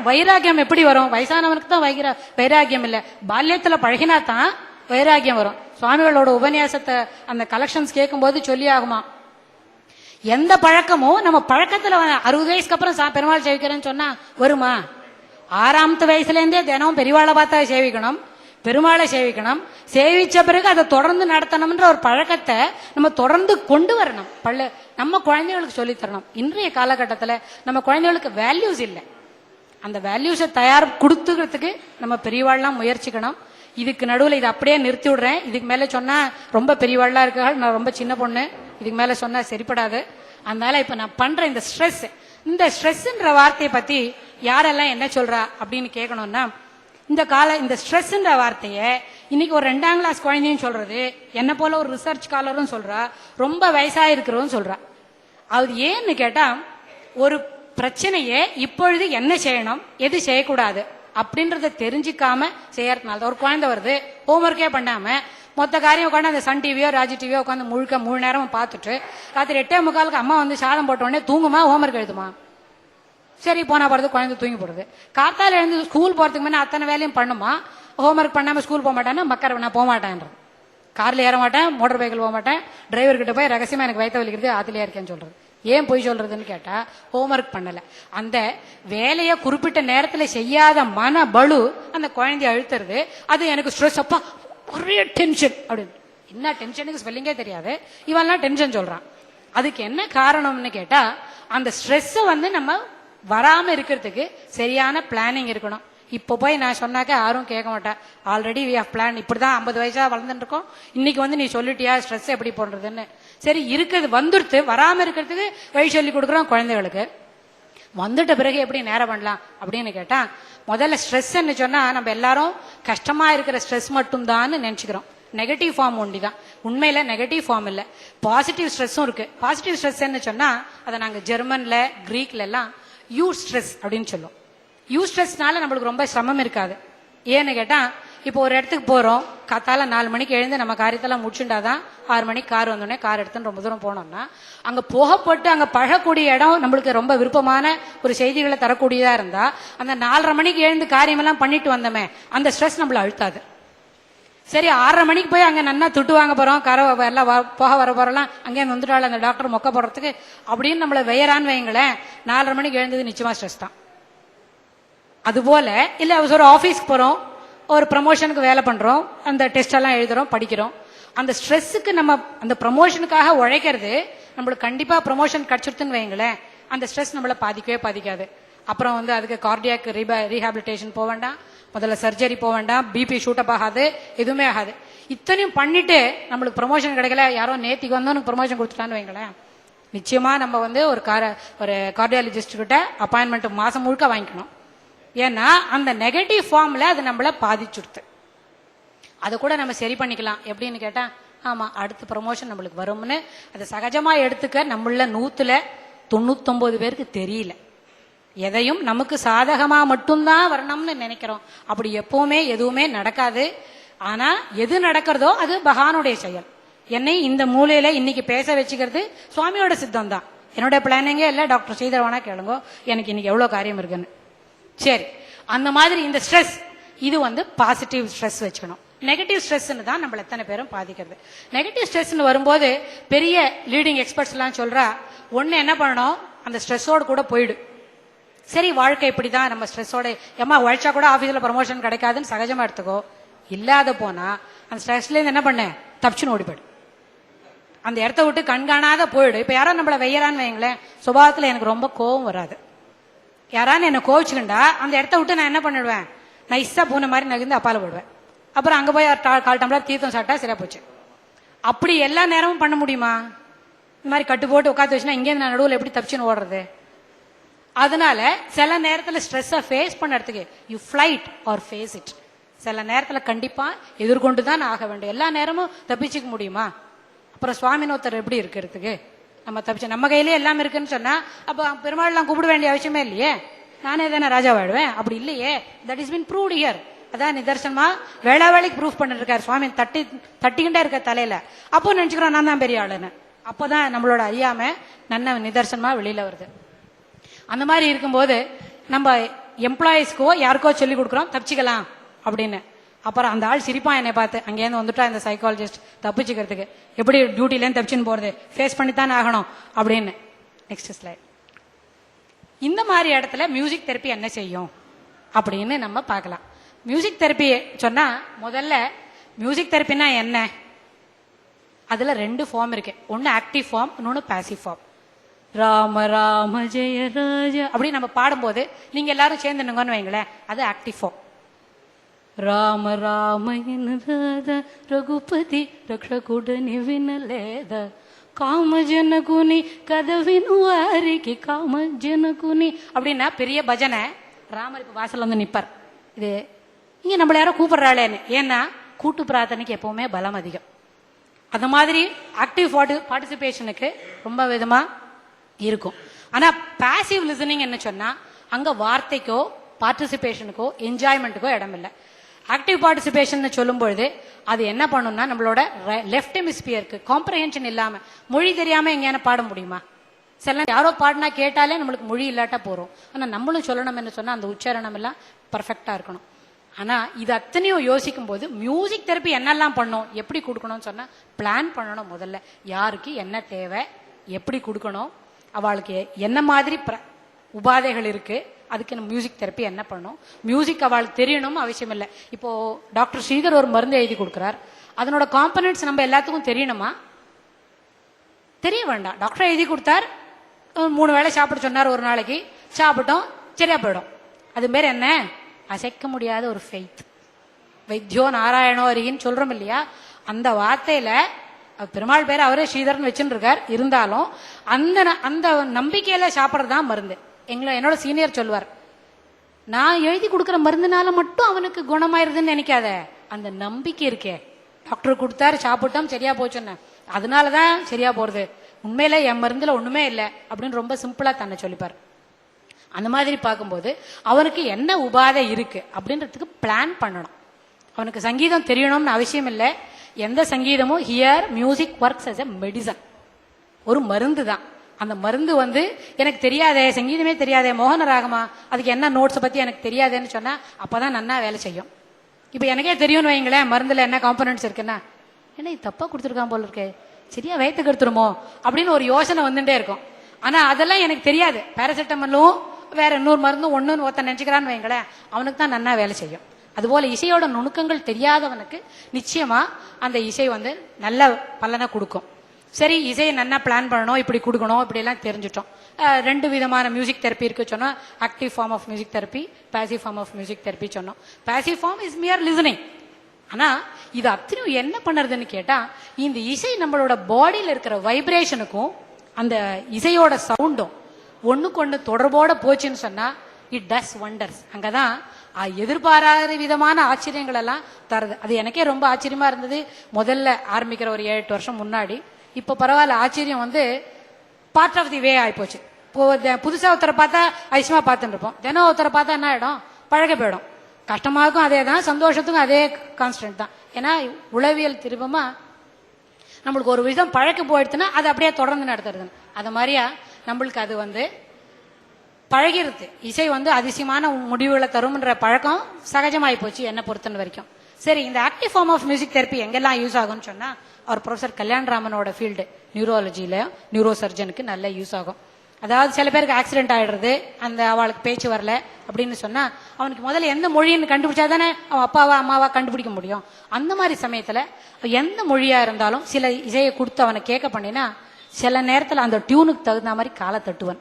வைராக்கியம் எப்படி வரும்? வயசானவனுக்கு தான் வைராக்கியம் இல்ல, பால்யத்துல பழகினா தான் வைராக்கியம் வரும். சுவாமிகளோட உபன்யாசத்தை அந்த கலெக்ஷன்ஸ் கேட்கும் போது சொல்லி ஆகுமா, எந்த பழக்கமும் நம்ம பழக்கத்துல 60 வயசுக்கு அப்புறம் பெருமாள் சேவிக்கிறேன்னு சொன்னா வருமா? 6ஆவது வயசுல இருந்தே தினம் பெரியவாளை பார்த்தா சேவிக்கணும், பெருமாளை சேவிக்கணும், சேவிச்ச பிறகு அதை தொடர்ந்து நடத்தணும்ன்ற ஒரு பழக்கத்தை நம்ம தொடர்ந்து கொண்டு வரணும். நம்ம குழந்தைகளுக்கு சொல்லித்தரணும். இன்றைய காலகட்டத்தில் நம்ம குழந்தைகளுக்கு வேல்யூஸ் இல்லை, அந்த வேல்யூஸை கொடுத்துக்கிறதுக்கு நம்ம பெரியவாள்லாம் முயற்சிக்கணும். இதுக்கு நடுவில் இதை அப்படியே நிறுத்தி விடுறேன். இதுக்கு மேலே சொன்னா ரொம்ப பெரியவாள்லாம் இருக்காள், நான் ரொம்ப சின்ன பொண்ணு, இதுக்கு மேலே சொன்னா சரிப்படாது. அதனால இப்ப நான் பண்ற இந்த ஸ்ட்ரெஸ்ன்ற வார்த்தையை பத்தி யாரெல்லாம் என்ன சொல்றா அப்படின்னு கேட்கணும்னா, இந்த ஸ்ட்ரெஸ்ன்ற வார்த்தையை இன்னைக்கு ஒரு 2ஆம் கிளாஸ் குழந்தையும் சொல்றது, என்ன போல ஒரு ரிசர்ச் ஸ்காலரும் சொல்றா, ரொம்ப வயசாயிருக்கிறவங்க சொல்றா. அது ஏன்னு கேட்டா, ஒரு பிரச்சனையே இப்பொழுது என்ன செய்யணும் எது செய்யக்கூடாது அப்படின்றத தெரிஞ்சுக்காம செய்யறதுனால ஒரு குழந்தை வருது, ஹோம்ஒர்க்கே பண்ணாம மொத்த காரியம் உட்காந்து அந்த சன் டிவியோ ராஜி டிவியோ உட்காந்து முழு நேரம் பார்த்துட்டு ராத்திரி 8:45 அம்மா வந்து சாதம் போட்ட உடனே தூங்குமா, ஹோம்ஒர்க் எழுதுமா? சரி போனா போறது, குழந்தை தூங்கி போடுறது. காத்தால எழுந்து ஸ்கூல் போறதுக்கு முன்னே அத்தனை வேலையும் பண்ணுமா, ஹோம்ஒர்க் பண்ணாம ஸ்கூல் போக மாட்டான்னா மக்கர் நான் போக மாட்டேன்றது, கார்ல ஏற மாட்டேன், மோட்டர் சைக்கிள் போக மாட்டேன், டிரைவர் கிட்ட போய் ரகசியமா எனக்கு வயிற்று வலிக்கிறது ஆத்திலே இருக்கேன்னு சொல்றது. ஏன் போய் சொல்றதுன்னு கேட்டா ஹோம்ஒர்க் பண்ணல. அந்த வேலையை குறிப்பிட்ட நேரத்துல செய்யாத மன பலு அந்த குழந்தைய அழுத்துறது, அது எனக்கு ஸ்ட்ரெஸ், அப்பா ஒரே டென்ஷன் அப்படின்னு. என்ன டென்ஷனுக்கு ஸ்பெல்லிங்கே தெரியாது, இவெல்லாம் டென்ஷன் சொல்றான். அதுக்கு என்ன காரணம்னு கேட்டா, அந்த ஸ்ட்ரெஸ் நம்ம வராம இருக்கிறதுக்கு சரியான பிளானிங் இருக்கணும். இப்போ போய் நான் சொன்னாக்க யாரும் கேட்க மாட்டேன், ஆல்ரெடி வி ஹவ் பிளான், இப்படிதான் 50 வயசா வளர்ந்துட்டு இருக்கோம், இன்னைக்கு நீ சொல்லிட்டியா ஸ்ட்ரெஸ் எப்படி போடுறதுன்னு. சரி இருக்கிறது வந்துடுத்து, வராம இருக்கிறதுக்கு வழி சொல்லி கொடுக்குறோம் குழந்தைகளுக்கு. வந்துட்ட பிறகு எப்படி நேரம் பண்ணலாம் அப்படின்னு கேட்டா, முதல்ல ஸ்ட்ரெஸ்ன்னு சொன்னா நம்ம எல்லாரும் கஷ்டமா இருக்கிற ஸ்ட்ரெஸ் மட்டும் தான் நினைச்சுக்கிறோம். நெகட்டிவ் ஃபார்ம் ஒண்டிதான், உண்மையில நெகட்டிவ் ஃபார்ம் இல்ல, பாசிட்டிவ் ஸ்ட்ரெஸ்ஸும் இருக்கு. பாசிட்டிவ் ஸ்ட்ரெஸ் சொன்னா அதை நாங்க ஜெர்மன்ல கிரீக்ல எல்லாம் யூ ஸ்ட்ரெஸ் அப்படின்னு சொல்லுவோம். யூ ஸ்ட்ரெஸ்னால நம்மளுக்கு ரொம்ப சிரமம் இருக்காது. ஏன்னு கேட்டா, இப்போ ஒரு இடத்துக்கு போறோம், காத்தால 4 மணிக்கு எழுந்து நம்ம காரியத்தெல்லாம் முடிச்சுட்டாதான் 6 மணிக்கு கார் வந்தோடனே கார் எடுத்துன்னு ரொம்ப தூரம் போனோம்னா, அங்க போகப்பட்டு அங்க பழகக்கூடிய இடம் நம்மளுக்கு ரொம்ப விருப்பமான ஒரு செய்திகளை தரக்கூடியதா இருந்தா, அந்த 4:30 மணிக்கு எழுந்து காரியமெல்லாம் பண்ணிட்டு வந்தோமே அந்த ஸ்ட்ரெஸ் நம்மள அழுத்தாது. சரி 6:30 மணிக்கு போய் அங்க நன்னா துட்டு வாங்க போறோம், எல்லாம் போக வர போறலாம், அங்கே வந்துட்டாள் அந்த டாக்டர் மொக்க போடுறதுக்கு அப்படின்னு நம்மள வெயரான்னு வைங்களேன், 4:30 மணிக்கு எழுந்தது நிச்சயமா ஸ்ட்ரெஸ் தான். அதுபோல இல்ல ஒரு ஆபீஸ்க்கு போறோம், ஒரு ப்ரமோஷனுக்கு வேலை பண்றோம், அந்த டெஸ்ட் எல்லாம் எழுதுறோம், படிக்கிறோம், அந்த ஸ்ட்ரெஸ்ஸுக்கு நம்ம அந்த ப்ரமோஷனுக்காக உழைக்கிறது, நம்மளுக்கு கண்டிப்பா ப்ரமோஷன் கிடைச்சிருத்துன்னு வைங்களேன், அந்த ஸ்ட்ரெஸ் நம்மள பாதிக்கவே பாதிக்காது. அப்புறம் அதுக்கு கார்டியாக் ரீஹாபிலிட்டேஷன் போக வேண்டாம், முதல்ல சர்ஜரி போக வேண்டாம், பிபி ஷூட்டப் ஆகாது, எதுவுமே ஆகாது. இத்தனையும் பண்ணிட்டு நம்மளுக்கு ப்ரமோஷன் கிடைக்கல, யாரோ நேத்திக்கு வந்தோம் ப்ரமோஷன் கொடுத்துட்டான்னு வைங்களேன், நிச்சயமா நம்ம ஒரு கார்டியாலஜிஸ்ட் கிட்ட அப்பாயின்மெண்ட் மாசம் முழுக்க வாங்கிக்கணும். ஏன்னா அந்த நெகட்டிவ் ஃபார்ம்ல அது நம்மள பாதிச்சுடுது. அதை கூட நம்ம சரி பண்ணிக்கலாம். எப்படின்னு கேட்டா, ஆமா அடுத்த ப்ரமோஷன் நம்மளுக்கு வரும்னு அதை சகஜமா எடுத்துக்க நம்மள 199 பேருக்கு தெரியல. எதையும் நமக்கு சாதகமா மட்டும்தான் வரணும்னு நினைக்கிறோம். அப்படி எப்பவுமே எதுவுமே நடக்காது. ஆனா எது நடக்கிறதோ அது பகவானுடைய செயல். என்னை இந்த மூலையில இன்னைக்கு பேச வச்சுக்கிறது சுவாமியோட சித்தம் தான், என்னோட பிளானிங்கே இல்லை. டாக்டர் ஸ்ரீதரவானா கேளுங்க, எனக்கு இன்னைக்கு எவ்வளவு காரியம் இருக்குன்னு. சரி, அந்த மாதிரி இந்த ஸ்ட்ரெஸ் இது பாசிட்டிவ் ஸ்ட்ரெஸ் வச்சுக்கணும். நெகட்டிவ் ஸ்ட்ரெஸ்ன்னு தான் நம்மள எத்தனை பேரும் பாதிக்கிறது. நெகட்டிவ் ஸ்ட்ரெஸ்ன்னு வரும்போது பெரிய லீடிங் எக்ஸ்பர்ட்ஸ் எல்லாம் சொல்றா, ஒன்னு என்ன பண்ணணும், அந்த ஸ்ட்ரெஸ்ஸோடு கூட போயிடு, சரி வாழ்க்கை இப்படிதான், நம்ம ஸ்ட்ரெஸ்ஸோட ஏமா உழைச்சா கூட ஆபீஸ்ல ப்ரமோஷன் கிடைக்காதுன்னு சகஜமா எடுத்துக்கோ. இல்லாத போனா அந்த ஸ்ட்ரெஸ்ல இருந்து என்ன பண்ண, தப்பிச்சுன்னு ஓடிப்போடு, அந்த இடத்த விட்டு கண்காணாத போயிடு. இப்ப யாரோ நம்மள வெய்யறான்னு வைங்களேன், சுபாவத்துல எனக்கு ரொம்ப கோவம் வராது. யாரான்னு என்ன கோவிச்சுக்கிண்டா அந்த இடத்த விட்டு நான் என்ன பண்ணிடுவேன், நைஸா பூனை மாதிரி நகர்ந்து அப்பால போடுவேன். அப்புறம் அங்க போய் கால் டம்ளர் தீர்த்தம் சாப்பிட்டா சரியா போச்சு. அப்படி எல்லா நேரமும் பண்ண முடியுமா? இந்த மாதிரி கட்டு போட்டு உட்காந்து வச்சுன்னா இங்கேருந்து நான் நடுவில் எப்படி தப்பிச்சுன்னு ஓடுறது? அதனால சில நேரத்தில் ஸ்ட்ரெஸ்ஸை ஃபேஸ் பண்ணறதுக்கு you flight or face it. சில நேரத்தில் கண்டிப்பா எதிர்கொண்டு தான் ஆக வேண்டும். எல்லா நேரமும் தப்பிச்சுக்க முடியுமா? அப்புறம் சுவாமினோத்தர் எப்படி இருக்கிறதுக்கு? நம்ம தப்பிச்சு நம்ம கையிலே எல்லாம் இருக்குன்னு சொன்னா அப்ப பெருமாள்லாம் கூப்பிட வேண்டிய அவசியமே இல்லையே, நானே தானே ராஜா வாழ்வேன். அப்படி இல்லையே. That is been proved here. அதான் நிதர்சனமா வேளாவேளைக்கு ப்ரூஃப் பண்ணிட்டு இருக்காரு சுவாமி. தட்டிக்கிட்டே இருக்க தலையில. அப்போ நினைச்சுக்கிறோம் நான் தான் பெரிய ஆளுன்னு. அப்போதான் நம்மளோட அறியாம நன்ன நிதர்சனமா வெளியில வருது. அந்த மாதிரி இருக்கும்போது நம்ம எம்ப்ளாயிஸ்க்கோ யாருக்கோ சொல்லி கொடுக்குறோம் தப்பிச்சுக்கலாம் அப்படின்னு. அப்புறம் அந்த ஆள் சிரிப்பான் என்னை பார்த்து, அங்கேருந்து வந்துட்டா இந்த சைக்காலஜிஸ்ட் தப்பிச்சுக்கிறதுக்கு எப்படி டியூட்டிலேருந்து தப்பிச்சுன்னு போறது, ஃபேஸ் பண்ணித்தான் ஆகணும் அப்படின்னு. Next slide. இந்த மாதிரி இடத்துல மியூசிக் தெரப்பி என்ன செய்யும் அப்படின்னு நம்ம பார்க்கலாம். மியூசிக் தெரப்பி சொன்னா முதல்ல மியூசிக் தெரப்பினா என்ன, அதுல 2 ஃபார்ம் இருக்கு. ஒன்னு ஆக்டிவ் ஃபார்ம், இன்னொன்னு பாசிவ் ஃபார்ம். ராம ராம ஜெய ராஜ அப்படி நம்ம பாடும்போது நீங்க எல்லாரும் சேர்ந்துனுங்கன்னு வைங்களேன், அது ஆக்டிவ் ஃபார்ம். రామ రామయన రాధ రఘుపతి రక్షకుడని వినలేద காமஜனகுனி கதவின் வாரிக்கு காமஜனகுனி அப்படின்னா பெரிய பஜனை. ராமர் இப்ப வாசல் வந்து நிப்பார். இது இங்க நம்மள யாரோ கூப்பிடுறாளேன்னு. ஏன்னா கூட்டு பிரார்த்தனைக்கு எப்பவுமே பலம் அதிகம். அந்த மாதிரி ஆக்டிவ் பார்ட்டிசிபேஷனுக்கு ரொம்ப விதமா இருக்கும். ஆனா பாசிவ் லிசனிங் என்ன சொன்னா அங்க வார்த்தைக்கோ பார்ட்டிசிபேஷனுக்கோ என்ஜாய்மெண்ட்டுக்கோ இடம் இல்லை. ஆக்டிவ் பார்ட்டிசிபேஷன் சொல்லும் பொழுது அது என்ன பண்ணும்னா நம்மளோட லெஃப்ட் ஹெமிஸ்பியருக்கு காம்ப்ரஹென்ஷன் இல்லாம, மொழி தெரியாம எங்கேயான பாட முடியுமா? சில யாரோ பாடினா கேட்டாலே நம்மளுக்கு மொழி இல்லாட்டா போறோம். ஆனா நம்மளும் சொல்லணும் என்ன சொன்னா அந்த உச்சாரணம் எல்லாம் பர்ஃபெக்டா இருக்கணும். ஆனா இது அத்தனையும் யோசிக்கும் போது மியூசிக் தெரப்பி என்னெல்லாம் பண்ணும், எப்படி கொடுக்கணும்னு சொன்னா பிளான் பண்ணணும். முதல்ல யாருக்கு என்ன தேவை, எப்படி கொடுக்கணும், அவளுக்கு என்ன மாதிரி உபாதைகள் இருக்கு, அதுக்கு நம்ம மியூசிக் தெரப்பி என்ன பண்ணும். மியூசிக் அவளுக்கு தெரியணும் அவசியம் இல்லை. இப்போ டாக்டர் ஸ்ரீதர் ஒரு மருந்து எழுதி கொடுக்குறார், அதனோட காம்பனன்ட்ஸ் நம்ம எல்லாத்துக்கும் தெரியணுமா? தெரிய வேண்டாம். டாக்டர் எழுதி கொடுத்தார், 3 வேளை சாப்பிட சொன்னார், ஒரு நாளைக்கு சாப்பிட்டோம், சரியா போயிடும். அது பேர் என்ன, அசைக்க முடியாத ஒரு ஃபெய்த். வைத்தியோ நாராயணோ அரின்னு சொல்றோம் இல்லையா, அந்த வார்த்தையில பெருமாள் பேர் அவரே ஸ்ரீதர்னு வச்சுட்டு இருக்கார். இருந்தாலும் அந்த அந்த நம்பிக்கையில சாப்பிட்றதுதான் மருந்து. என்னோட சீனியர் சொல்லுவார், நான் எழுதி கொடுக்குற மருந்துனால மட்டும் அவனுக்கு குணமாயிருதுன்னு நினைக்காத, அந்த நம்பிக்கை இருக்கே, டாக்டர் கொடுத்தாரு சாப்பிட்டோம் சரியா போச்சுன்னு, அதனாலதான் சரியா போறது, உண்மையில என் மருந்துல ஒண்ணுமே இல்லை அப்படின்னு ரொம்ப சிம்பிளா தன்னை சொல்லிப்பார். அந்த மாதிரி பார்க்கும்போது அவனுக்கு என்ன உபாதை இருக்கு அப்படின்றதுக்கு பிளான் பண்ணணும். அவனுக்கு சங்கீதம் தெரியணும்னு அவசியம் இல்லை. எந்த சங்கீதமும் here music works as a medicine, ஒரு மருந்து தான். அந்த மருந்து வந்து எனக்கு தெரியாதே, சங்கீதமே தெரியாதே, மோகன ராகமா, அதுக்கு என்ன நோட்ஸை பத்தி எனக்கு தெரியாதேன்னு சொன்னா அப்பதான் நன்னா வேலை செய்யும். இப்ப எனக்கே தெரியும்னு வைங்களேன் மருந்துல என்ன காம்பனன்ட்ஸ் இருக்குன்னா, என்ன இது தப்பா கொடுத்துருக்கான் போல இருக்கே, சரியா வயிற்றுக்கு எடுத்துருமோ அப்படின்னு ஒரு யோசனை வந்துட்டே இருக்கும். ஆனா அதெல்லாம் எனக்கு தெரியாது. பேராசிட்டமலும் வேற இன்னொரு மருந்தும் ஒண்ணுன்னு ஒருத்தன் நினைச்சுக்கிறான்னு வைங்களேன், அவனுக்கு தான் நன்னா வேலை செய்யும். அதுபோல இசையோட நுணுக்கங்கள் தெரியாதவனுக்கு நிச்சயமா அந்த இசை வந்து நல்ல பலனை கொடுக்கும். சரி, இசையை நல்லா பிளான் பண்ணணும், இப்படி கொடுக்கணும், இப்படி எல்லாம் தெரிஞ்சுட்டோம். 2 விதமான மியூசிக் தெரப்பி இருக்கு சொன்னோம். Active form of music therapy, passive form of music therapy சொன்னோம். Passive form is mere listening. ஆனா இது அத்தனையும் என்ன பண்ணுறதுன்னு கேட்டா, இந்த இசை நம்மளோட பாடியில் இருக்கிற வைப்ரேஷனுக்கும் அந்த இசையோட சவுண்டும் ஒண்ணுக்கு ஒண்ணு தொடர்போட போச்சுன்னு சொன்னா இட் டஸ் வண்டர்ஸ். அங்கதான் எதிர்பாராத விதமான ஆச்சரியங்கள் எல்லாம் தருது. அது எனக்கே ரொம்ப ஆச்சரியமா இருந்தது முதல்ல ஆரம்பிக்கிற ஒரு 7-8 வருஷம் முன்னாடி. இப்ப பரவாயில்ல, ஆச்சரியம் வந்து பார்ட் ஆஃப் தி வே ஆயிப்போச்சு. இப்போ புதுசா ஒருத்தரை பார்த்தா ஐஸ்மா பார்த்துட்டு இருப்போம், தினம் ஒருத்தரை பார்த்தா என்ன ஆயிடும், பழக போயிடும். கஷ்டமாக்கும் அதே தான், சந்தோஷத்துக்கும் அதே கான்ஸ்டன்ட் தான். ஏன்னா உளவியல் திருப்பமா நம்மளுக்கு ஒரு விதம் பழக்க போயிடுச்சுன்னா அது அப்படியே தொடர்ந்து நடத்துறது. அது மாதிரியா நம்மளுக்கு அது வந்து பழகிருது. இசை வந்து அதிசயமான முடிவுகளை தரும்ன்ற பழக்கம் சகஜமாயி போச்சு என்னை பொறுத்தன வரைக்கும். சரி, இந்த active form of music therapy எங்கெல்லாம் யூஸ் ஆகும்னு சொன்னா அவர் ப்ரொஃபசர் கல்யாணராமனோட ஃபீல்டு நியூரோலஜியில நியூரோ சர்ஜனுக்கு நல்ல யூஸ் ஆகும். அதாவது சில பேருக்கு ஆக்சிடென்ட் ஆயிடுறது, அந்த அவளுக்கு பேச்சு வரல அப்படின்னு சொன்னா அவனுக்கு முதல்ல எந்த மொழின்னு கண்டுபிடிச்சாதானே அவன் அப்பாவா அம்மாவா கண்டுபிடிக்க முடியும். அந்த மாதிரி சமயத்துல எந்த மொழியா இருந்தாலும் சில இசையை கொடுத்து அவனை கேட்க பண்ணினா சில நேரத்துல அந்த டியூனுக்கு தகுந்த மாதிரி காலை தட்டுவன்.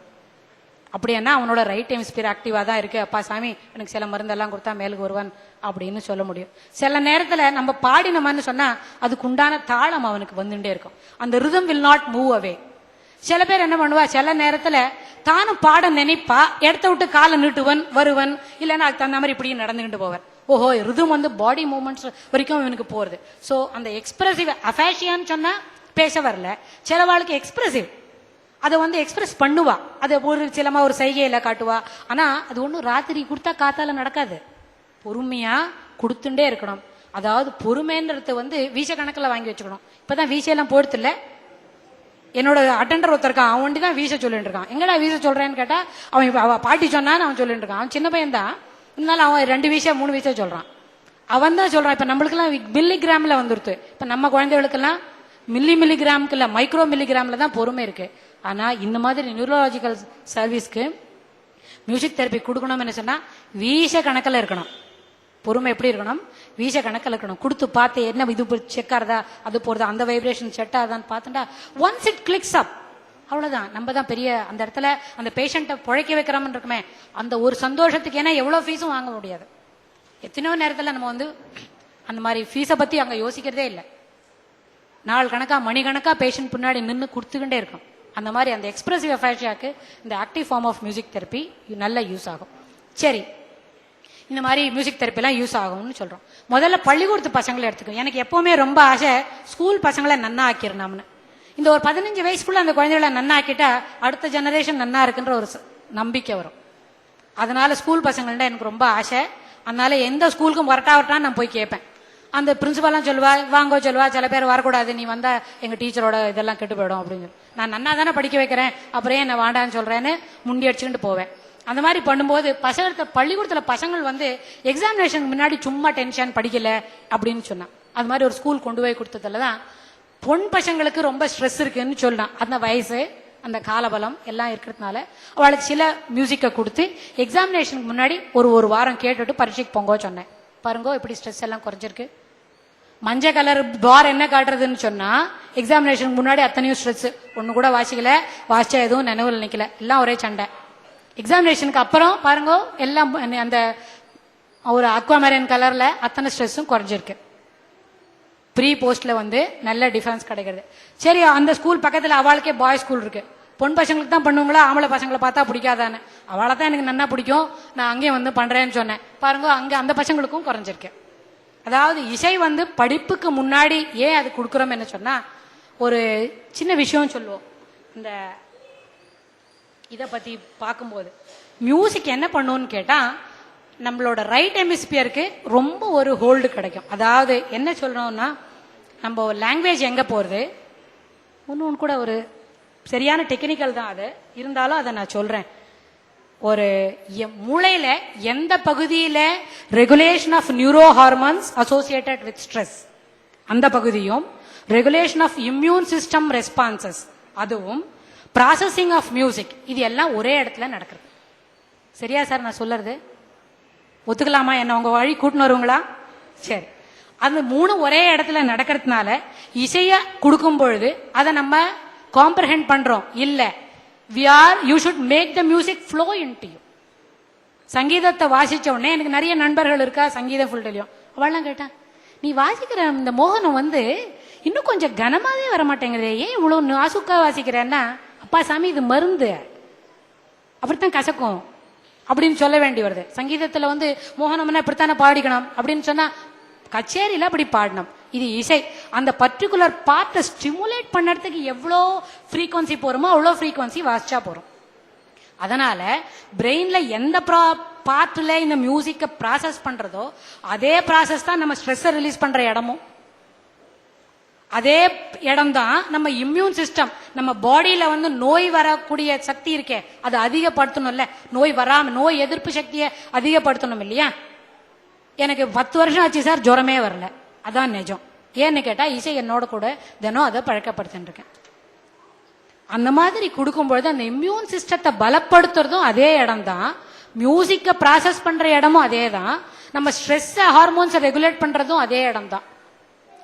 அப்படின்னா அவனோட ரைட் ஹெமிஸ்பியர் ஆக்டிவா தான் இருக்கு, அப்பா சாமி எனக்கு சில மருந்தெல்லாம் கொடுத்தா மேலுக்கு வருவான் அப்படின்னு சொல்ல முடியும். சில நேரத்துல நம்ம பாடினோம்னு சொன்னா அதுக்கு உண்டான தாளம் அவனுக்கு வந்துட்டே இருக்கும். அந்த rhythm will not move away. சில பேர் என்ன பண்ணுவா, சில நேரத்துல தானும் பாட நினைப்பா, இடத்த விட்டு காலை நீட்டுவன் வருவன், இல்லைன்னா அதுக்கு தகுந்த மாதிரி இப்படி நடந்துகிட்டு போவன். ஓஹோ, ரிதம் வந்து பாடி மூவ்மெண்ட்ஸ் வரைக்கும் இவனுக்கு போறது. ஸோ அந்த எக்ஸ்பிரசிவ் அஃபேஷியான்னு சொன்னா பேச வரல, சில வாழ்க்கை எக்ஸ்பிரசிவ் அதை வந்து எக்ஸ்பிரஸ் பண்ணுவா, அதை ஒரு சிலமா ஒரு சைகையில காட்டுவா. ஆனா அது ஒன்றும் ராத்திரி கொடுத்தா காத்தால நடக்காது, பொறுமையா கொடுத்துட்டே இருக்கணும். அதாவது பொறுமைன்றது வந்து வீச கணக்கில் வாங்கி வச்சுக்கணும். இப்பதான் வீசையெல்லாம் போடுத்து இல்லை, என்னோட அட்டெண்டர் ஒருத்தருக்கான், அவன் வண்டி தான் வீச சொல்லிட்டு இருக்கான். எங்கடா வீச சொல்றேன்னு கேட்டா அவன் பாட்டி சொன்னான்னு அவன் சொல்லிட்டு இருக்கான். அவன் சின்ன பையன் தான், இருந்தாலும் அவன் 2 வீசா 3 வீசா சொல்றான். அவன் தான் சொல்றான். இப்ப நம்மளுக்கெல்லாம் மில்லிகிராம்ல வந்துருது. இப்ப நம்ம குழந்தைகளுக்கெல்லாம் மில்லிகிராமுக்கு இல்ல, மைக்ரோ மில்லிகிராம்ல தான் பொறுமை இருக்கு. ஆனா இந்த மாதிரி நியூரலாஜிக்கல் சர்வீஸ்க்கு மியூசிக் தெரப்பி கொடுக்கணும்னு சொன்னா வீச கணக்கில் இருக்கணும். பொறுமை எப்படி இருக்கணும், வீச கணக்கில் இருக்கணும். கொடுத்து பார்த்து என்ன இது செக் ஆகுதா, அது போறதா, அந்த வைப்ரேஷன் செட் ஆகுதான்னு பார்த்துட்டா ஒன்ஸ் இட் கிளிக்ஸ் அப், அவ்வளவுதான். நம்ம தான் பெரிய அந்த இடத்துல அந்த பேஷண்ட்டை புழைக்க வைக்கிறோம்னு இருக்குமே, அந்த ஒரு சந்தோஷத்துக்கு ஏன்னா எவ்வளவு ஃபீஸும் வாங்க முடியாது. எத்தனையோ நேரத்தில் நம்ம வந்து அந்த மாதிரி ஃபீஸை பத்தி அங்க யோசிக்கிறதே இல்லை. நாள் கணக்கா மணி கணக்கா பேஷண்ட் பின்னாடி நின்று கொடுத்துக்கிட்டே இருக்கும். அந்த மாதிரி அந்த எக்ஸ்பிரசிவ் அஃபேஷியாக்கு இந்த active form of music therapy நல்ல யூஸ் ஆகும். சரி, இந்த மாதிரி மியூசிக் தெரப்பிலாம் யூஸ் ஆகும்னு சொல்றோம். முதல்ல பள்ளிக்கூடத்து பசங்களை எடுத்துக்கோ. எனக்கு எப்பவுமே ரொம்ப ஆசை ஸ்கூல் பசங்களை நன்னா ஆக்கிடணும்னு. இந்த ஒரு 15 வயசுக்குள்ள அந்த குழந்தைகளை நன்னா ஆக்கிட்டா அடுத்த ஜெனரேஷன் நன்னா இருக்குன்ற ஒரு நம்பிக்கை வரும். அதனால ஸ்கூல் பசங்கள்ட்ட எனக்கு ரொம்ப ஆசை. அதனால எந்த ஸ்கூலுக்கும் வரட்டான்னு நான் போய் கேட்பேன். அந்த பிரின்சிபாலாம் சொல்லுவா, வாங்கோ சொல்லுவா, சில பேர் வரக்கூடாது, நீ வந்தா எங்க டீச்சரோட இதெல்லாம் கெட்டு போயிடும் அப்படின்னு சொல்லி. நான் நன்னா தானே படிக்க வைக்கிறேன், அப்புறம் என்ன வாண்டான்னு சொல்றேன்னு முண்டி அடிச்சுக்கிட்டு போவேன். அந்த மாதிரி பண்ணும்போது பள்ளிக்கூடத்துல பசங்கள் வந்து எக்ஸாமினேஷனுக்கு முன்னாடி சும்மா டென்ஷன் படிக்கல அப்படின்னு சொன்னான். அது மாதிரி ஒரு ஸ்கூல் கொண்டு போய் கொடுத்ததுலதான் பொன் பசங்களுக்கு ரொம்ப ஸ்ட்ரெஸ் இருக்குன்னு சொன்னான். அந்த வயசு அந்த காலபலம் எல்லாம் இருக்கிறதுனால அவளுக்கு சில மியூசிக்கை கொடுத்து எக்ஸாமினேஷனுக்கு முன்னாடி ஒரு வாரம் கேட்டுட்டு பரீட்சைக்கு போங்கோ சொன்னேன். பாருங்க இப்படி ஸ்ட்ரெஸ் எல்லாம் குறைஞ்சிருக்கு. மஞ்சள் கலர் பார் என்ன காட்டுறதுன்னு சொன்னா எக்ஸாமினேஷனுக்கு முன்னாடி அத்தனையும் ஸ்ட்ரெஸ், ஒண்ணு கூட வாசிக்கல, வாசிச்சா எதுவும் நினைவுல நிக்கல, எல்லாம் ஒரே சண்டை. எக்ஸாமினேஷனுக்கு அப்புறம் பாருங்க எல்லாம் அந்த ஒரு அக்வாமரன் கலர்ல அத்தனை ஸ்ட்ரெஸ்ஸும் குறைஞ்சிருக்கு. ப்ரீ போஸ்ட்ல வந்து நல்ல டிஃபரன்ஸ் கிடைக்கிறது. சரி, அந்த ஸ்கூல் பக்கத்துல அவளுக்கே பாய் ஸ்கூல் இருக்கு. பொன் பசங்களுக்கு தான் பண்ணுவாங்களா, ஆம்பளை பசங்களை பார்த்தா பிடிக்காதான்னு. அவளை தான் எனக்கு நன்னா பிடிக்கும், நான் அங்கேயும் வந்து பண்றேன்னு சொன்னேன். பாருங்க அங்க அந்த பசங்களுக்கும் குறைஞ்சிருக்கு. அதாவது இசை வந்து படிப்புக்கு முன்னாடி ஏன் அது கொடுக்குறோம் என்ன சொன்னா ஒரு சின்ன விஷயம் சொல்லுவோம். இந்த இதை பத்தி பார்க்கும்போது மியூசிக் என்ன பண்ணுன்னு கேட்டா நம்மளோட ரைட் ஹெமிஸ்பியருக்கு ரொம்ப ஒரு ஹோல்டு கிடைக்கும். அதாவது என்ன சொல்றோம்னா நம்ம லாங்குவேஜ் எங்க போறது, ஒன்று கூட ஒரு சரியான டெக்னிக்கல் தான் அது, இருந்தாலும் அதை நான் சொல்றேன். ஒரு மூளையில எந்த பகுதியில regulation of neuro hormones associated with stress அந்த பகுதியும், regulation of immune system responses அதுவும், ப்ராசஸிங் ஆஃப் மியூசிக் இது எல்லாம் ஒரே இடத்துல நடக்கிறது. சரியா சார் நான் சொல்றது? ஒத்துக்கலாமா? என்ன உங்க வழி கூட்டின்னு வருவீங்களா? சரி, அந்த 3 ஒரே இடத்துல நடக்கிறதுனால இசைய கொடுக்கும் பொழுது அதை நம்ம காம்ப்ரஹெண்ட் பண்றோம் இல்ல. you should make the music flow into you. சங்கீதத்தை வாசிச்ச உடனே எனக்கு நிறைய நண்பர்கள் இருக்கா சங்கீதம் ஃபுல் தெரியும். அவள்லாம் கேட்டான், நீ வாசிக்கிற இந்த மோகனம் வந்து இன்னும் கொஞ்சம் கனமாவே வர மாட்டேங்குது, ஏன் இவ்வளவு நாசுக்கா வாசிக்கிறேன்னா, அப்பா சாமி இது மருந்து, அப்படித்தான் கசக்கும் அப்படின்னு சொல்ல வேண்டி வருது. சங்கீதத்துல வந்து மோகனம்னா இப்படித்தானே பாடிக்கணும் அப்படின்னு சொன்னா கச்சேரியில அப்படி பாடணும். இது இசை. அந்த பர்டிகுலர் பார்ட்டை ஸ்டிமுலேட் பண்ணறதுக்கு எவ்வளோ ஃப்ரீக்வன்சி போறோமோ அவ்வளோ ஃப்ரீக்வன்சி வாசிச்சா போறோம். அதனால பிரெயின்ல எந்த பார்ட்ல இந்த மியூசிக்கை ப்ராசஸ் பண்றதோ அதே ப்ராசஸ் தான் நம்ம ஸ்ட்ரெஸ்ஸை ரிலீஸ் பண்ற இடமும். அதே இடம் தான் நம்ம இம்யூன் சிஸ்டம், நம்ம பாடியில வந்து நோய் வரக்கூடிய சக்தி இருக்கே அதை அதிகப்படுத்தணும்ல. நோய் வராம நோய் எதிர்ப்பு சக்தியை அதிகப்படுத்தணும் இல்லையா? எனக்கு 10 வருஷம் ஆச்சு சார், ஜுரமே வரல. அதான் நிஜம். ஏன்னு கேட்டா இசை என்னோட கூட தினம் அதை பழக்கப்படுத்தின்னு இருக்கேன். அந்த மாதிரி கொடுக்கும்பொழுது அந்த இம்யூன் சிஸ்டத்தை பலப்படுத்துறதும் அதே இடம் தான், மியூசிக்கை ப்ராசஸ் பண்ற இடமும் அதே தான், நம்ம ஸ்ட்ரெஸ் ஹார்மோன்ஸை ரெகுலேட் பண்றதும் அதே இடம் தான்.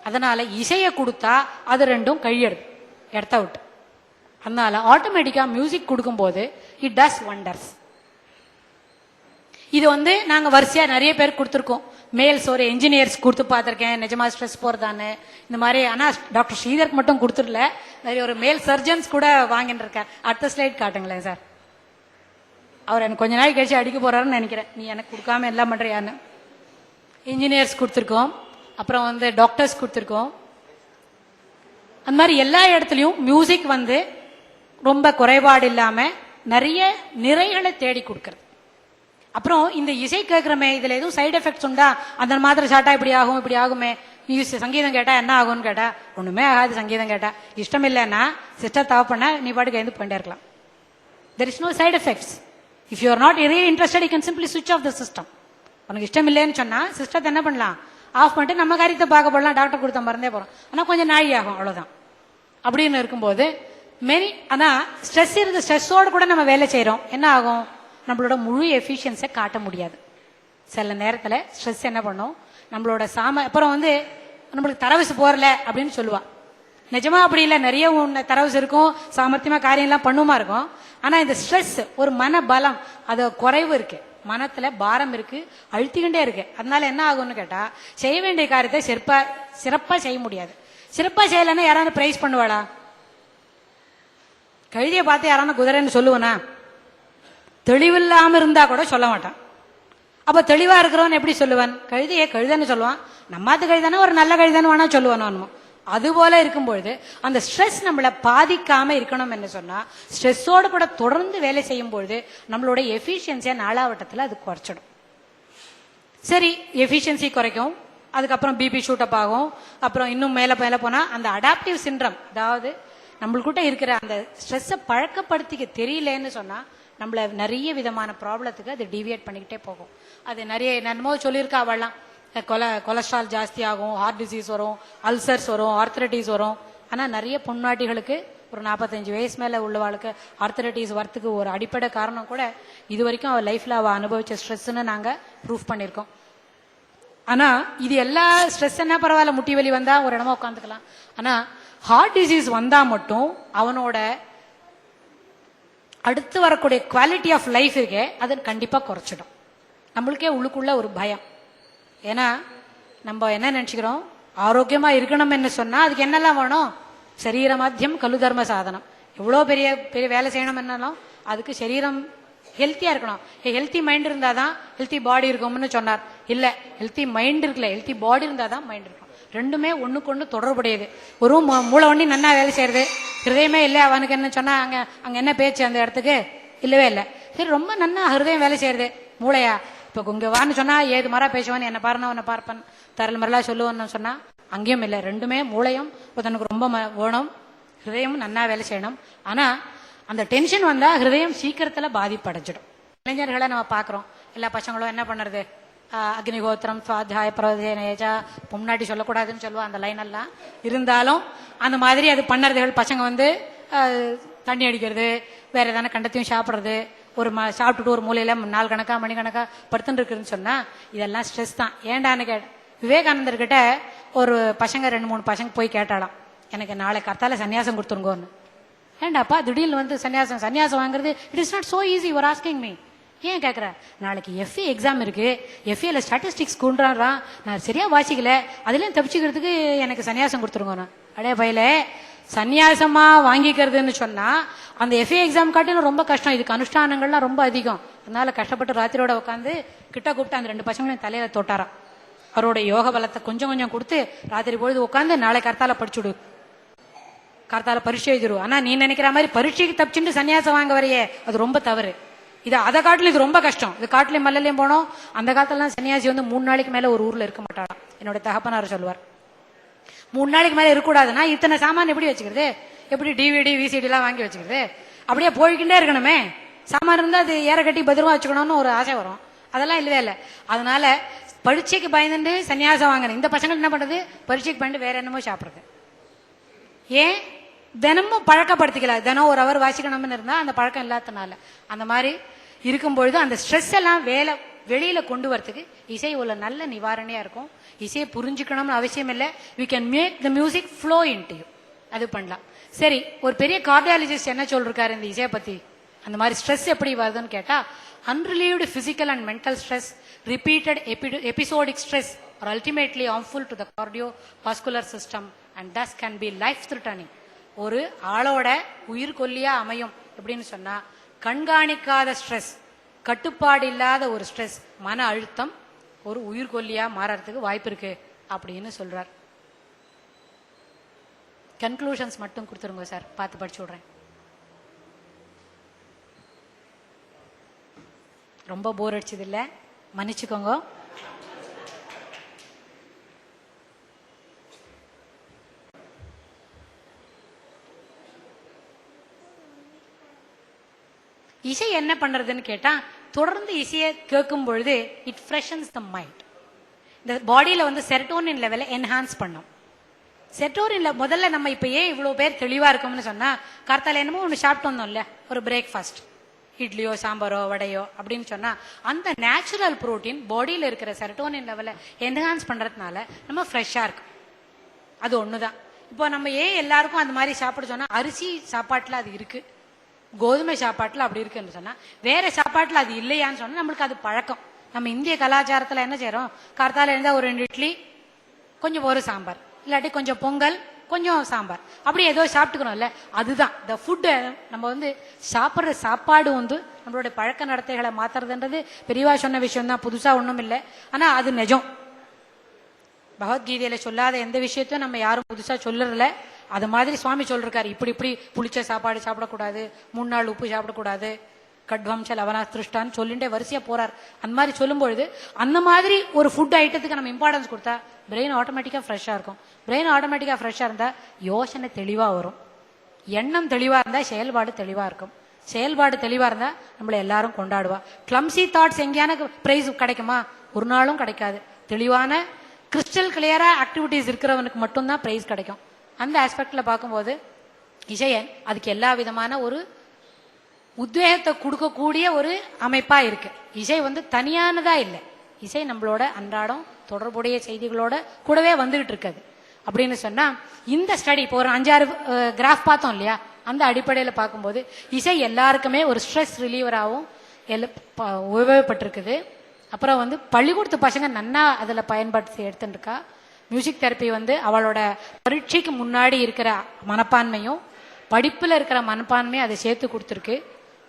அதனால இசையை கொடுத்தா அது ரெண்டும் கையெடுது இடத்த விட்டு. அதனால ஆட்டோமேட்டிக்கா மியூசிக் கொடுக்கும்போது இட் டஸ் வண்டர்ஸ். இது நாங்க வரிசையா நிறைய பேர் கொடுத்துருக்கோம். மேல்ஸ் ஒரு என்ஜினியர்ஸ் கொடுத்து பார்த்திருக்கேன், நிஜமா ஸ்ட்ரெஸ் போறதானு இந்த மாதிரி. ஆனா டாக்டர் ஸ்ரீதருக்கு மட்டும் கொடுத்துடல, நிறைய ஒரு மேல் சர்ஜன்ஸ் கூட வாங்கிட்டு இருக்கார். அடுத்த ஸ்லைட் காட்டுங்களேன் சார். அவர் எனக்கு கொஞ்ச நாள் கழிச்சு அடிக்க போறாருன்னு நினைக்கிறேன், நீ எனக்கு கொடுக்காம எல்லாம் பண்றியான்னு. இன்ஜினியர்ஸ் கொடுத்துருக்கோம், அப்புறம் டாக்டர்ஸ் கொடுத்துருக்கோம். அந்த மாதிரி எல்லா இடத்துலையும் மியூசிக் ரொம்ப குறைபாடு இல்லாம நிறைய நிறைகளை தேடி கொடுக்கறது. அப்புறம் இந்த இசை கேட்கிறமே, இதுல எதுவும் சைடு எஃபெக்ட்ஸ் உண்டா, அந்த மாதிரி சாட்டா இப்படி ஆகும் இப்படி ஆகுமே, சங்கீதம் கேட்டா என்ன ஆகும்னு கேட்டா ஒண்ணுமே ஆகாது. சங்கீதம் கேட்டா இஷ்டம் இல்லைன்னா சிஸ்டர் தவ பண்ண நீ பாட்டுக்கு எழுந்து போயிட்டே இருக்கலாம். There is no side effects. If you are not really interested you can simply சுவிட்ச் ஆஃப் த சிஸ்டம். உனக்கு இஷ்டம் இல்லைன்னு சொன்னா சிஸ்டத்தை என்ன பண்ணலாம், ஆஃப் பண்ணிட்டு நம்ம காரியத்தை பார்க்க போடலாம், டாக்டர் கொடுத்த மருந்தே போறோம். ஆனா கொஞ்சம் நாழி ஆகும், அவ்வளவுதான். அப்படின்னு இருக்கும்போது ஆனா ஸ்ட்ரெஸ் இருக்கு, ஸ்ட்ரெஸ்ஸோடு கூட நம்ம வேலை செய்யறோம், என்ன ஆகும், நம்மளோட முழு எஃபிஷியன்ஸை காட்ட முடியாது. சில நேரத்தில் ஸ்ட்ரெஸ் என்ன பண்ணும், நம்மளோட அப்புறம் நம்மளுக்கு தரவசு போறல அப்படின்னு சொல்லுவா. நிஜமா அப்படி இல்லை, நிறைய தரவசு இருக்கும், சாமர்த்தியமா காரியம் எல்லாம் பண்ணுமா இருக்கும். ஆனா இந்த ஸ்ட்ரெஸ் ஒரு மன பலம், அது குறைவு இருக்கு, மனத்துல பாரம் இருக்கு, அழுத்திக்கிட்டே இருக்கு. அதனால என்ன ஆகும்னு கேட்டா செய்ய வேண்டிய காரியத்தை சிறப்பா செய்ய முடியாது. சிறப்பா செய்யலன்னா யாராவது பிரைஸ் பண்ணுவாளா? கழுதியை பார்த்து யாராவது குதிரைன்னு சொல்லுவனா? தெளிவில்லாம இருந்தா கூட சொல்ல மாட்டான். அப்ப தெளிவா இருக்கிறவன் எப்படி சொல்லுவான்? கழுதையை கழுதன்னு சொல்லுவான். நம்மாத்து கழுதானே ஒரு நல்ல கழுதான்னு வேணா சொல்லுவான். அது போல இருக்கும்பொழுது அந்த ஸ்ட்ரெஸ் நம்மளை பாதிக்காம இருக்கணும் என்ன சொன்னா, ஸ்ட்ரெஸ்ஸோடு கூட தொடர்ந்து வேலை செய்யும் பொழுது நம்மளோட எஃபிஷியன்சியா நாளாவட்டத்தில் அது குறைச்சிடும். சரி, எஃபிஷியன்சி குறைக்கும், அதுக்கப்புறம் பிபி ஷூட்டப் ஆகும். அப்புறம் இன்னும் மேல மேல போனா அந்த அடாப்டிவ் சிண்ட்ரம், அதாவது நம்மளுக்கிட்ட இருக்கிற அந்த ஸ்ட்ரெஸ்ஸை பழக்கப்படுத்திக்க தெரியலன்னு சொன்னா நம்மள நிறைய விதமான ப்ராப்ளத்துக்கு அது டிவியேட் பண்ணிக்கிட்டே போகும். அது நிறைய என்னமோ சொல்லியிருக்கா, அவெல்லாம் கொலஸ்ட்ரால் ஜாஸ்தி ஆகும், ஹார்ட் டிசீஸ் வரும், அல்சர்ஸ் வரும், ஆர்த்தரைட்டிஸ் வரும். ஆனால் நிறைய பொன்னாட்டிகளுக்கு ஒரு 45 வயசு மேலே உள்ளவாளுக்கு ஆர்த்தரைட்டிஸ் வரத்துக்கு ஒரு அடிப்படை காரணம் கூட இது வரைக்கும் அவள் லைஃப்ல அவள் அனுபவிச்ச ஸ்ட்ரெஸ்ன்னு நாங்கள் ப்ரூஃப் பண்ணியிருக்கோம். ஆனால் இது எல்லா ஸ்ட்ரெஸ் என்ன பரவாயில்ல, முட்டி வலி வந்தா ஒரு இடமா உட்காந்துக்கலாம். ஆனால் ஹார்ட் டிசீஸ் வந்தா மட்டும் அவனோட அடுத்து வரக்கூடிய குவாலிட்டி ஆஃப் லைஃப் இருக்கே அது கண்டிப்பா குறைச்சிடும். நம்மளுக்கே உள்ளுக்குள்ள ஒரு பயம். ஏன்னா நம்ம என்ன நினைச்சுக்கிறோம், ஆரோக்கியமா இருக்கணும் என்ன சொன்னா அதுக்கு என்னெல்லாம் வேணும், சரீர மத்தியம் கலு தர்ம சாதனம். எவ்வளோ பெரிய பெரிய வேலை செய்யணும் என்னன்னாலும் அதுக்கு சரீரம் ஹெல்த்தியா இருக்கணும். ஹெல்த்தி மைண்ட் இருந்தாதான் ஹெல்த்தி பாடி இருக்கும்னு சொன்னார். இல்ல, ஹெல்த்தி மைண்ட் இருக்குல்ல, ஹெல்த்தி பாடி இருந்தாதான் மைண்ட் இருக்கும். ரெண்டுமே ஒண்ணுக்கு ஒண்ணு தொடர்புடையது. ஒரு மூளை ஒண்ணி நன்னா வேலை செய்யறது, ஹிருதயமே இல்லை அவனுக்கு என்ன சொன்னா அங்க அங்க என்ன பேச்சு அந்த இடத்துக்கு இல்லவே இல்லை. சரி, ரொம்ப நன்னா ஹிருதயம் வேலை செய்யறது, மூளையா இப்ப இங்க வான்னு சொன்னா ஏது மரா பேசுவான்னு என்ன பாருன்னா உன்னை பார்ப்பன் தரல் மரலாம் சொல்லுவான்னு சொன்னா அங்கேயும் இல்லை. ரெண்டுமே மூளையும் தனக்கு ரொம்ப வேணும், ஹிருதயமும் நன்னா வேலை செய்யணும். ஆனா அந்த டென்ஷன் வந்தா ஹிருதயம் சீக்கிரத்துல பாதிப்படைஞ்சிடும். இளைஞர்களை நம்ம பாக்குறோம், எல்லா பசங்களும் என்ன பண்ணுறது, அக்னிகோத்திரம் சுவாத்தியாய பிரவதேனேஜா முன்னாடி சொல்லக்கூடாதுன்னு சொல்லுவா அந்த லைன் எல்லாம். இருந்தாலும் அந்த மாதிரி அது பண்ணுறதுகள். பசங்க தண்ணி அடிக்கிறது, வேற எதான கண்டத்தையும் சாப்பிட்றது, ஒரு சாப்பிட்டுட்டு ஒரு மூலையில நாள் கணக்கா மணி கணக்கா படுத்துட்டு இருக்குன்னு சொன்னா இதெல்லாம் ஸ்ட்ரெஸ் தான். ஏண்டான்னு விவேகானந்தர்கிட்ட ஒரு பசங்க 2-3 பசங்க போய் கேட்டாலாம், எனக்கு நாளை கர்த்தால சன்னியாசம் கொடுத்துருங்கோன்னு. ஏண்டாப்பா திடீர்னு சன்னியாசம் வாங்குறது, it is not so easy, you are asking me. ஏன் கேட்குற, நாளைக்கு எஃப்ஏ எக்ஸாம் இருக்கு, எஃப்ஏல ஸ்டாட்டிஸ்டிக்ஸ் கொண்டாடுறான், நான் சரியா வாசிக்கல, அதுலேயும் தப்பிச்சுக்கிறதுக்கு எனக்கு சன்னியாசம் கொடுத்துருங்க. அடே பயில, சன்னியாசமா வாங்கிக்கிறதுன்னு சொன்னா அந்த எஃப்ஏ எக்ஸாம் காட்டிலும் ரொம்ப கஷ்டம். இதுக்கு அனுஷ்டானங்கள்லாம் ரொம்ப அதிகம். அதனால கஷ்டப்பட்டு ராத்திரியோட உட்காந்து கிட்ட கூப்பிட்டு அந்த 2 பசங்களையும் தலையில தொட்டாராம். அவரோட யோக பலத்தை கொஞ்சம் கொஞ்சம் கொடுத்து ராத்திரி பொழுது உட்காந்து நாளை கர்த்தால படிச்சுடு, கர்த்தால பரீட்சை எழுதிரு. ஆனா நீ நினைக்கிற மாதிரி பரீட்சைக்கு தப்பிச்சுட்டு சன்னியாசம் வாங்க வரையே, அது ரொம்ப தவறு. இது அதை காட்டிலும் இது ரொம்ப கஷ்டம். இது காட்டிலையும் மல்லலையும் போனோம். அந்த காலத்துலாம் சன்னியாசி 3 நாளைக்கு மேல ஒரு ஊர்ல இருக்க மாட்டாராம். என்னோட தகப்பனார் சொல்லுவார், 3 நாளைக்கு மேல இருக்கக்கூடாதுன்னா இத்தனை சாமான் எப்படி வச்சுக்கிறது, எப்படி டிவிடி விசிடி எல்லாம் வாங்கி வச்சுக்கிறது, அப்படியே போய்கிட்டே இருக்கணுமே. சாமான் இருந்தா அது ஏற கட்டி பத்திரமா வச்சுக்கணும்னு ஒரு ஆசை வரும். அதெல்லாம் இல்லவே இல்லை. அதனால பரீட்சைக்கு பயந்துட்டு சன்னியாசம் வாங்கினேன். இந்த பசங்க என்ன பண்றது, பரீட்சைக்கு பயந்து வேற என்னமோ சாப்பிடுறது. ஏன் தினமும் பழக்கப்படுத்திக்கல, தினம் ஒரு அவர் வாசிக்கணும்னு இருந்தா அந்த பழக்கம் இல்லாதனால அந்த மாதிரி இருக்கும்பொழுது அந்த ஸ்ட்ரெஸ் எல்லாம் வெளியில கொண்டு வரதுக்கு இசை ஒரு நல்ல நிவாரணையா இருக்கும். இசையை புரிஞ்சுக்கணும்னு அவசியம் இல்லை. We can make the music flow into you. அது பண்ணலாம். சரி, ஒரு பெரிய கார்டியாலஜிஸ்ட் என்ன சொல்றாரு இந்த இசையை பத்தி, அந்த மாதிரி ஸ்ட்ரெஸ் எப்படி வருதுன்னு கேட்டா, unrelieved physical and mental stress, repeated episodic stress are ultimately harmful to the cardiovascular system and thus can be life threatening. ஒரு ஆளோட உயிர் கொல்லியா அமையும் எப்படின்னு சொன்னா, கண்காணிக்காத ஸ்ட்ரெஸ், கட்டுப்பாடு இல்லாத ஒரு ஸ்ட்ரெஸ், மன அழுத்தம் ஒரு உயிர் கொல்லியா மாறறதுக்கு வாய்ப்பு இருக்கு அப்படின்னு சொல்றார். கன்க்ளூஷன்ஸ் மட்டும் கொடுத்துருங்க சார், பார்த்து படிச்சு விடுறேன். ரொம்ப போர் அடிச்சது இல்லை, மன்னிச்சுக்கோங்க. இசை என்ன பண்றதுன்னு கேட்டா, தொடர்ந்து இசையை கேட்கும் பொழுது இட் ஃப்ரெஷன்ஸ் த மைண்ட். இந்த பாடியில வந்து செரோட்டோனின் லெவலை என்ஹான்ஸ் பண்ணும். செரோட்டோனின்ல முதல்ல நம்ம இப்ப ஏன் இவ்வளவு பேர் தெளிவா இருக்கோம்னு சொன்னா, கார்த்தால என்னமோ ஒன்று சாப்பிட்டு வந்தோம் இல்ல, ஒரு பிரேக்ஃபாஸ்ட், இட்லியோ சாம்பாரோ வடையோ அப்படின்னு சொன்னா, அந்த நேச்சுரல் புரோட்டீன் பாடியில இருக்கிற செரோட்டோனின் லெவலை என்ஹான்ஸ் பண்றதுனால நம்ம ஃப்ரெஷ்ஷா இருக்கும். அது ஒண்ணுதான். இப்போ நம்ம ஏன் எல்லாருக்கும் அந்த மாதிரி சாப்பிட சொன்னா, அரிசி சாப்பாட்டுல அது இருக்கு, கோதுமை சாப்பாட்டுல அப்படி இருக்குன்னு சொன்னா, வேற சாப்பாட்டுல அது இல்லையான்னு சொன்னா நம்மளுக்கு அது பழக்கம். நம்ம இந்திய கலாச்சாரத்துல என்ன செய்யறோம், கார்த்தால இருந்தா ஒரு 2 இட்லி, கொஞ்சம் ஒரு சாம்பார், இல்லாட்டி கொஞ்சம் பொங்கல், கொஞ்சம் சாம்பார், அப்படி ஏதோ சாப்பிட்டுக்கணும்ல. அதுதான் த ஃபுட். நம்ம வந்து சாப்பிட்ற சாப்பாடு வந்து நம்மளுடைய பழக்க நடத்தைகளை மாத்துறதுன்றது பெரியவா சொன்ன விஷயம் தான், புதுசா ஒண்ணும் இல்லை. ஆனா அது நிஜம். பகவத்கீதையில சொல்லாத எந்த விஷயத்தையும் நம்ம யாரும் புதுசா சொல்லல. அது மாதிரி சுவாமி சொல்றாரு, இப்படி இப்படி புளிச்ச சாப்பாடு சாப்பிடக்கூடாது, 3 நாள் உப்பு சாப்பிடக்கூடாது, கட்வம்ச லவனா திருஷ்டான்னு சொல்லிட்டே வரிசையா போறார். அந்த மாதிரி சொல்லும் பொழுது அந்த மாதிரி ஒரு ஃபுட் ஐட்டத்துக்கு நம்ம இம்பார்ட்டன்ஸ் கொடுத்தா பிரெயின் ஆட்டோமேட்டிக்கா ஃப்ரெஷ்ஷா இருக்கும். பிரெயின் ஆட்டோமேட்டிக்கா ஃப்ரெஷ்ஷா இருந்தா யோசனை தெளிவா வரும், எண்ணம் தெளிவா இருந்தா செயல்பாடு தெளிவா இருக்கும், செயல்பாடு தெளிவா இருந்தா நம்மள எல்லாரும் கொண்டாடுவா. கிளம்சி தாட்ஸ் எங்கேயான பிரைஸ் கிடைக்குமா? ஒரு நாளும் கிடைக்காது. தெளிவான கிறிஸ்டல் கிளியரா ஆக்டிவிட்டிஸ் இருக்கிறவனுக்கு மட்டும்தான் பிரைஸ் கிடைக்கும். அந்த ஆஸ்பெக்ட்ல பார்க்கும்போது இசையன் அதுக்கு எல்லா விதமான ஒரு உத்வேகத்தை கொடுக்கக்கூடிய ஒரு அமைப்பா இருக்கு. இசை வந்து தனியானதா இல்லை, இசை நம்மளோட அன்றாடம் தொடர்புடைய செய்திகளோட கூடவே வந்துகிட்டு இருக்காது. அப்படின்னு சொன்னா இந்த ஸ்டடி இப்போ ஒரு 5-6 கிராஃப் பார்த்தோம் இல்லையா, அந்த அடிப்படையில் பார்க்கும்போது இசை எல்லாருக்குமே ஒரு ஸ்ட்ரெஸ் ரிலீவராகவும் உபயோகப்பட்டிருக்குது. அப்புறம் வந்து பள்ளிக்கூடத்து பசங்க நன்னா அதுல பயன்படுத்தி எடுத்துட்டு இருக்கா. மியூசிக் தெரப்பி வந்து அவளோட பரீட்சைக்கு முன்னாடி இருக்கிற மனப்பான்மையும் படிப்புல இருக்கிற மனப்பான்மையும் அதை சேர்த்து கொடுத்துருக்கு.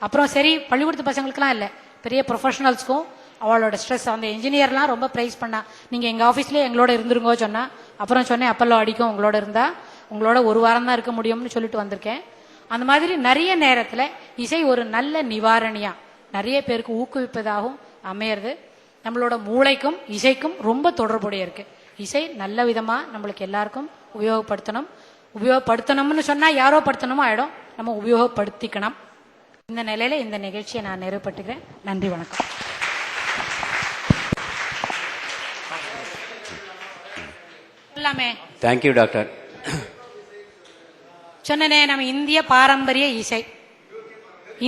அப்புறம் சரி, பள்ளிக்கூடத்து பசங்களுக்குலாம் இல்லை, பெரிய ப்ரொஃபஷனல்ஸ்க்கும் அவளோட ஸ்ட்ரெஸ், அந்த என்ஜினியர்லாம் ரொம்ப ப்ரைஸ் பண்ணா, நீங்க எங்க ஆஃபீஸ்லயே எங்களோட இருந்துருங்கோ சொன்னா. அப்புறம் சொன்னேன், அப்பல்லோ அடிக்கும், உங்களோட இருந்தா உங்களோட ஒரு வாரம் தான் இருக்க முடியும்னு சொல்லிட்டு வந்திருக்கேன். அந்த மாதிரி நிறைய நேரத்துல இசை ஒரு நல்ல நிவாரணியா நிறைய பேருக்கு ஊக்குவிப்பதாகவும் அமையிறது. நம்மளோட மூளைக்கும் இசைக்கும் ரொம்ப தொடர்புடைய இருக்கு. இசை நல்ல விதமா நம்மளுக்கு எல்லாருக்கும் உபயோகப்படுத்தணும்னு சொன்னா யாரோ படுத்தணுமோ ஆயிடும், நம்ம உபயோகப்படுத்திக்கணும். இந்த நிலையில இந்த நிகழ்ச்சியை நான் நிறைவுபட்டுக்கிறேன். நன்றி, வணக்கம். எல்லாமே தேங்க்யூ டாக்டர். சொன்னனே, நம்ம இந்திய பாரம்பரிய இசை,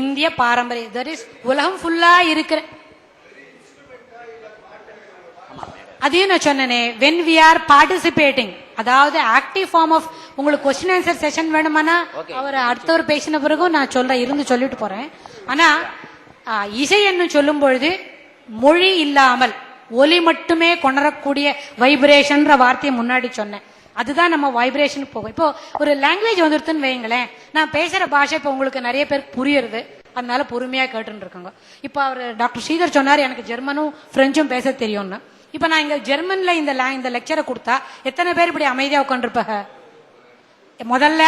இந்திய பாரம்பரிய, தட் இஸ் உலகம் ஃபுல்லா இருக்கிற, அதையும் நான் சொன்னனே, when we are participating, அதாவது ஆக்டிவ் ஃபார்ம் ஆஃப். உங்களுக்கு கொஸ்டின் ஆன்சர் செஷன் வேணுமானா அவர் அடுத்த ஒரு பேசின பிறகும் நான் சொல்லிட்டு போறேன். ஆனா இசை என்று சொல்லும் பொழுது மொழி இல்லாமல் ஒலி மட்டுமே கொணரக்கூடிய வைப்ரேஷன் வார்த்தையை முன்னாடி சொன்னேன். அதுதான் நம்ம வைப்ரேஷன் போகும். இப்போ ஒரு லாங்குவேஜ் வந்துருதுன்னு வைங்களேன், நான் பேசுற பாஷை இப்போ உங்களுக்கு நிறைய பேருக்கு புரியுறது, அதனால பொறுமையா கேட்டுன்னு இருக்காங்க. இப்போ அவர் டாக்டர் ஸ்ரீதர் சொன்னார் எனக்கு ஜெர்மனும் பிரெஞ்சும் பேச தெரியும்னு. இப்ப நான் இங்க ஜெர்மன்ல இந்த லெக்சரை கொடுத்தா எத்தனை பேர் இப்படி அமைதியா உட்காந்துருப்பாங்க? முதல்ல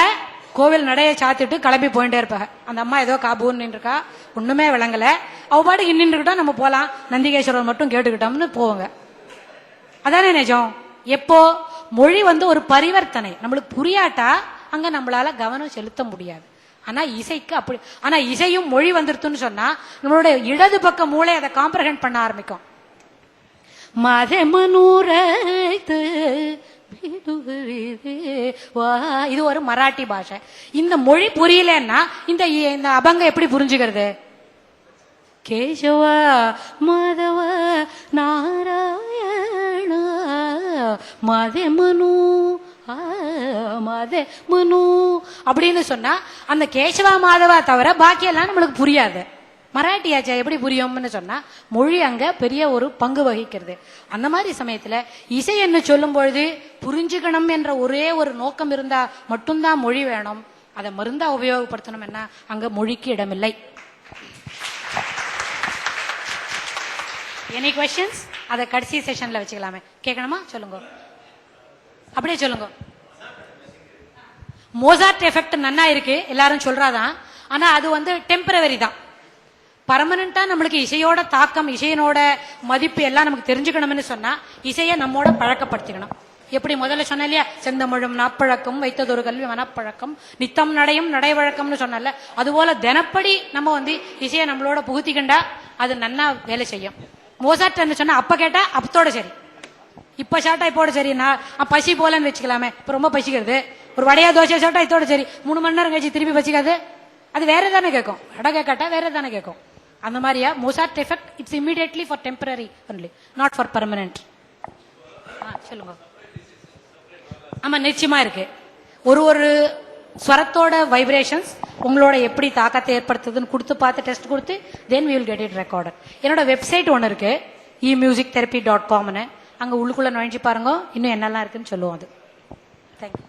கோவில் நடைய சாத்திட்டு கிளம்பி போயிட்டே இருப்பாங்க. அந்த அம்மா ஏதோ காபூன்னு இருக்கா, ஒண்ணுமே விளங்கல, அவ பாட்டுக்கு நின்றுக்கிட்டோம், நம்ம போலாம் நந்திகேஸ்வரர் மட்டும் கேட்டுக்கிட்டோம்னு போவாங்க. அதானே நிஜம். எப்போ மொழி வந்து ஒரு பரிவர்த்தனை, நம்மளுக்கு புரியாட்டா அங்க நம்மளால கவனம் செலுத்த முடியாது. ஆனா இசைக்கு அப்படி, ஆனா இசையும் மொழி வந்துருத்துன்னு சொன்னா நம்மளோட இடது பக்க மூளை அதை காம்ப்ரஹெண்ட் பண்ண ஆரம்பிக்கும். மதமனுரைத்து இது ஒரு மராட்டி பாஷை. இந்த மொழி புரியலன்னா இந்த இந்த அபங்க எப்படி புரிஞ்சுக்கிறது? கேசவ மாதவ நாராயண மதே மனு மதே மனு அப்படின்னு சொன்னா அந்த கேசவா மாதவா தவிர பாக்கியெல்லாம் நம்மளுக்கு புரியாது. மராட்டியாச்சா எப்படி புரியும்னு சொன்னா மொழி அங்க பெரிய ஒரு பங்கு வகிக்கிறது. அந்த மாதிரி சமயத்துல இசை என்று சொல்லும் பொழுது புரிஞ்சுக்கணும் என்ற ஒரே ஒரு நோக்கம் இருந்தா மட்டும்தான் மொழி வேணும். அதை மருந்தா உபயோகப்படுத்தணும் என்ன அங்க மொழிக்கு இடமில்லை. Any questions? அதை கடைசி செஷன்ல வச்சுக்கலாமே. கேட்கணுமா? சொல்லுங்க, அப்படியே சொல்லுங்க. மோசார்ட் எஃபெக்ட் நன்னா இருக்கு எல்லாரும் சொல்றாதான். ஆனா அது வந்து டெம்பரவரி தான். பர்மனண்டா நம்மளுக்கு இசையோட தாக்கம், இசையினோட மதிப்பு எல்லாம் நமக்கு தெரிஞ்சுக்கணும்னு சொன்னா இசையை நம்மோட பழக்கப்படுத்திக்கணும். எப்படி முதல்ல சொன்ன இல்லையா, செந்தமிழும் நாப்பழக்கம் வைத்ததொரு கல்வி மனப்பழக்கம் நித்தம் நடையும் நடை வழக்கம்னு சொன்னல, அதுபோல தினப்படி நம்ம வந்து இசையை நம்மளோட புகுத்திக்கண்டா அது நன்னா வேலை செய்யும். மோசார்ட் சொன்னா அப்ப கேட்டா அப்பத்தோட சரி, இப்ப சாட்டா இப்போட சரி. நான் பசி போலன்னு வச்சுக்கலாமே. இப்ப ரொம்ப பசிக்கிறது, ஒரு வடையா தோசை சாப்பிட்டா இதோட சரி. 3 மணி நேரம் கழிச்சு திருப்பி பசிக்காது, அது வேற தானே கேட்கும். வடை கேட்காட்டா வேற தானே கேட்கும். அந்த மாதிரியா Mozart effect it's immediately for temporary only, not for permanent. சொல்லுங்க. ஆமா நிச்சயமா இருக்கு. ஒரு ஸ்வரத்தோட வைப்ரேஷன்ஸ் உங்களோட எப்படி தாக்கத்தை ஏற்படுத்துதுன்னு கொடுத்து பார்த்து டெஸ்ட் கொடுத்து then we will get it recorded. என்னோட வெப்சைட் ஒன்று இருக்கு, emusictherapy.com. அங்க உள்ளுக்குள்ள நுழைஞ்சு பாருங்க, இன்னும் என்னெல்லாம் இருக்குன்னு சொல்லுவோம். அது தேங்க்யூ.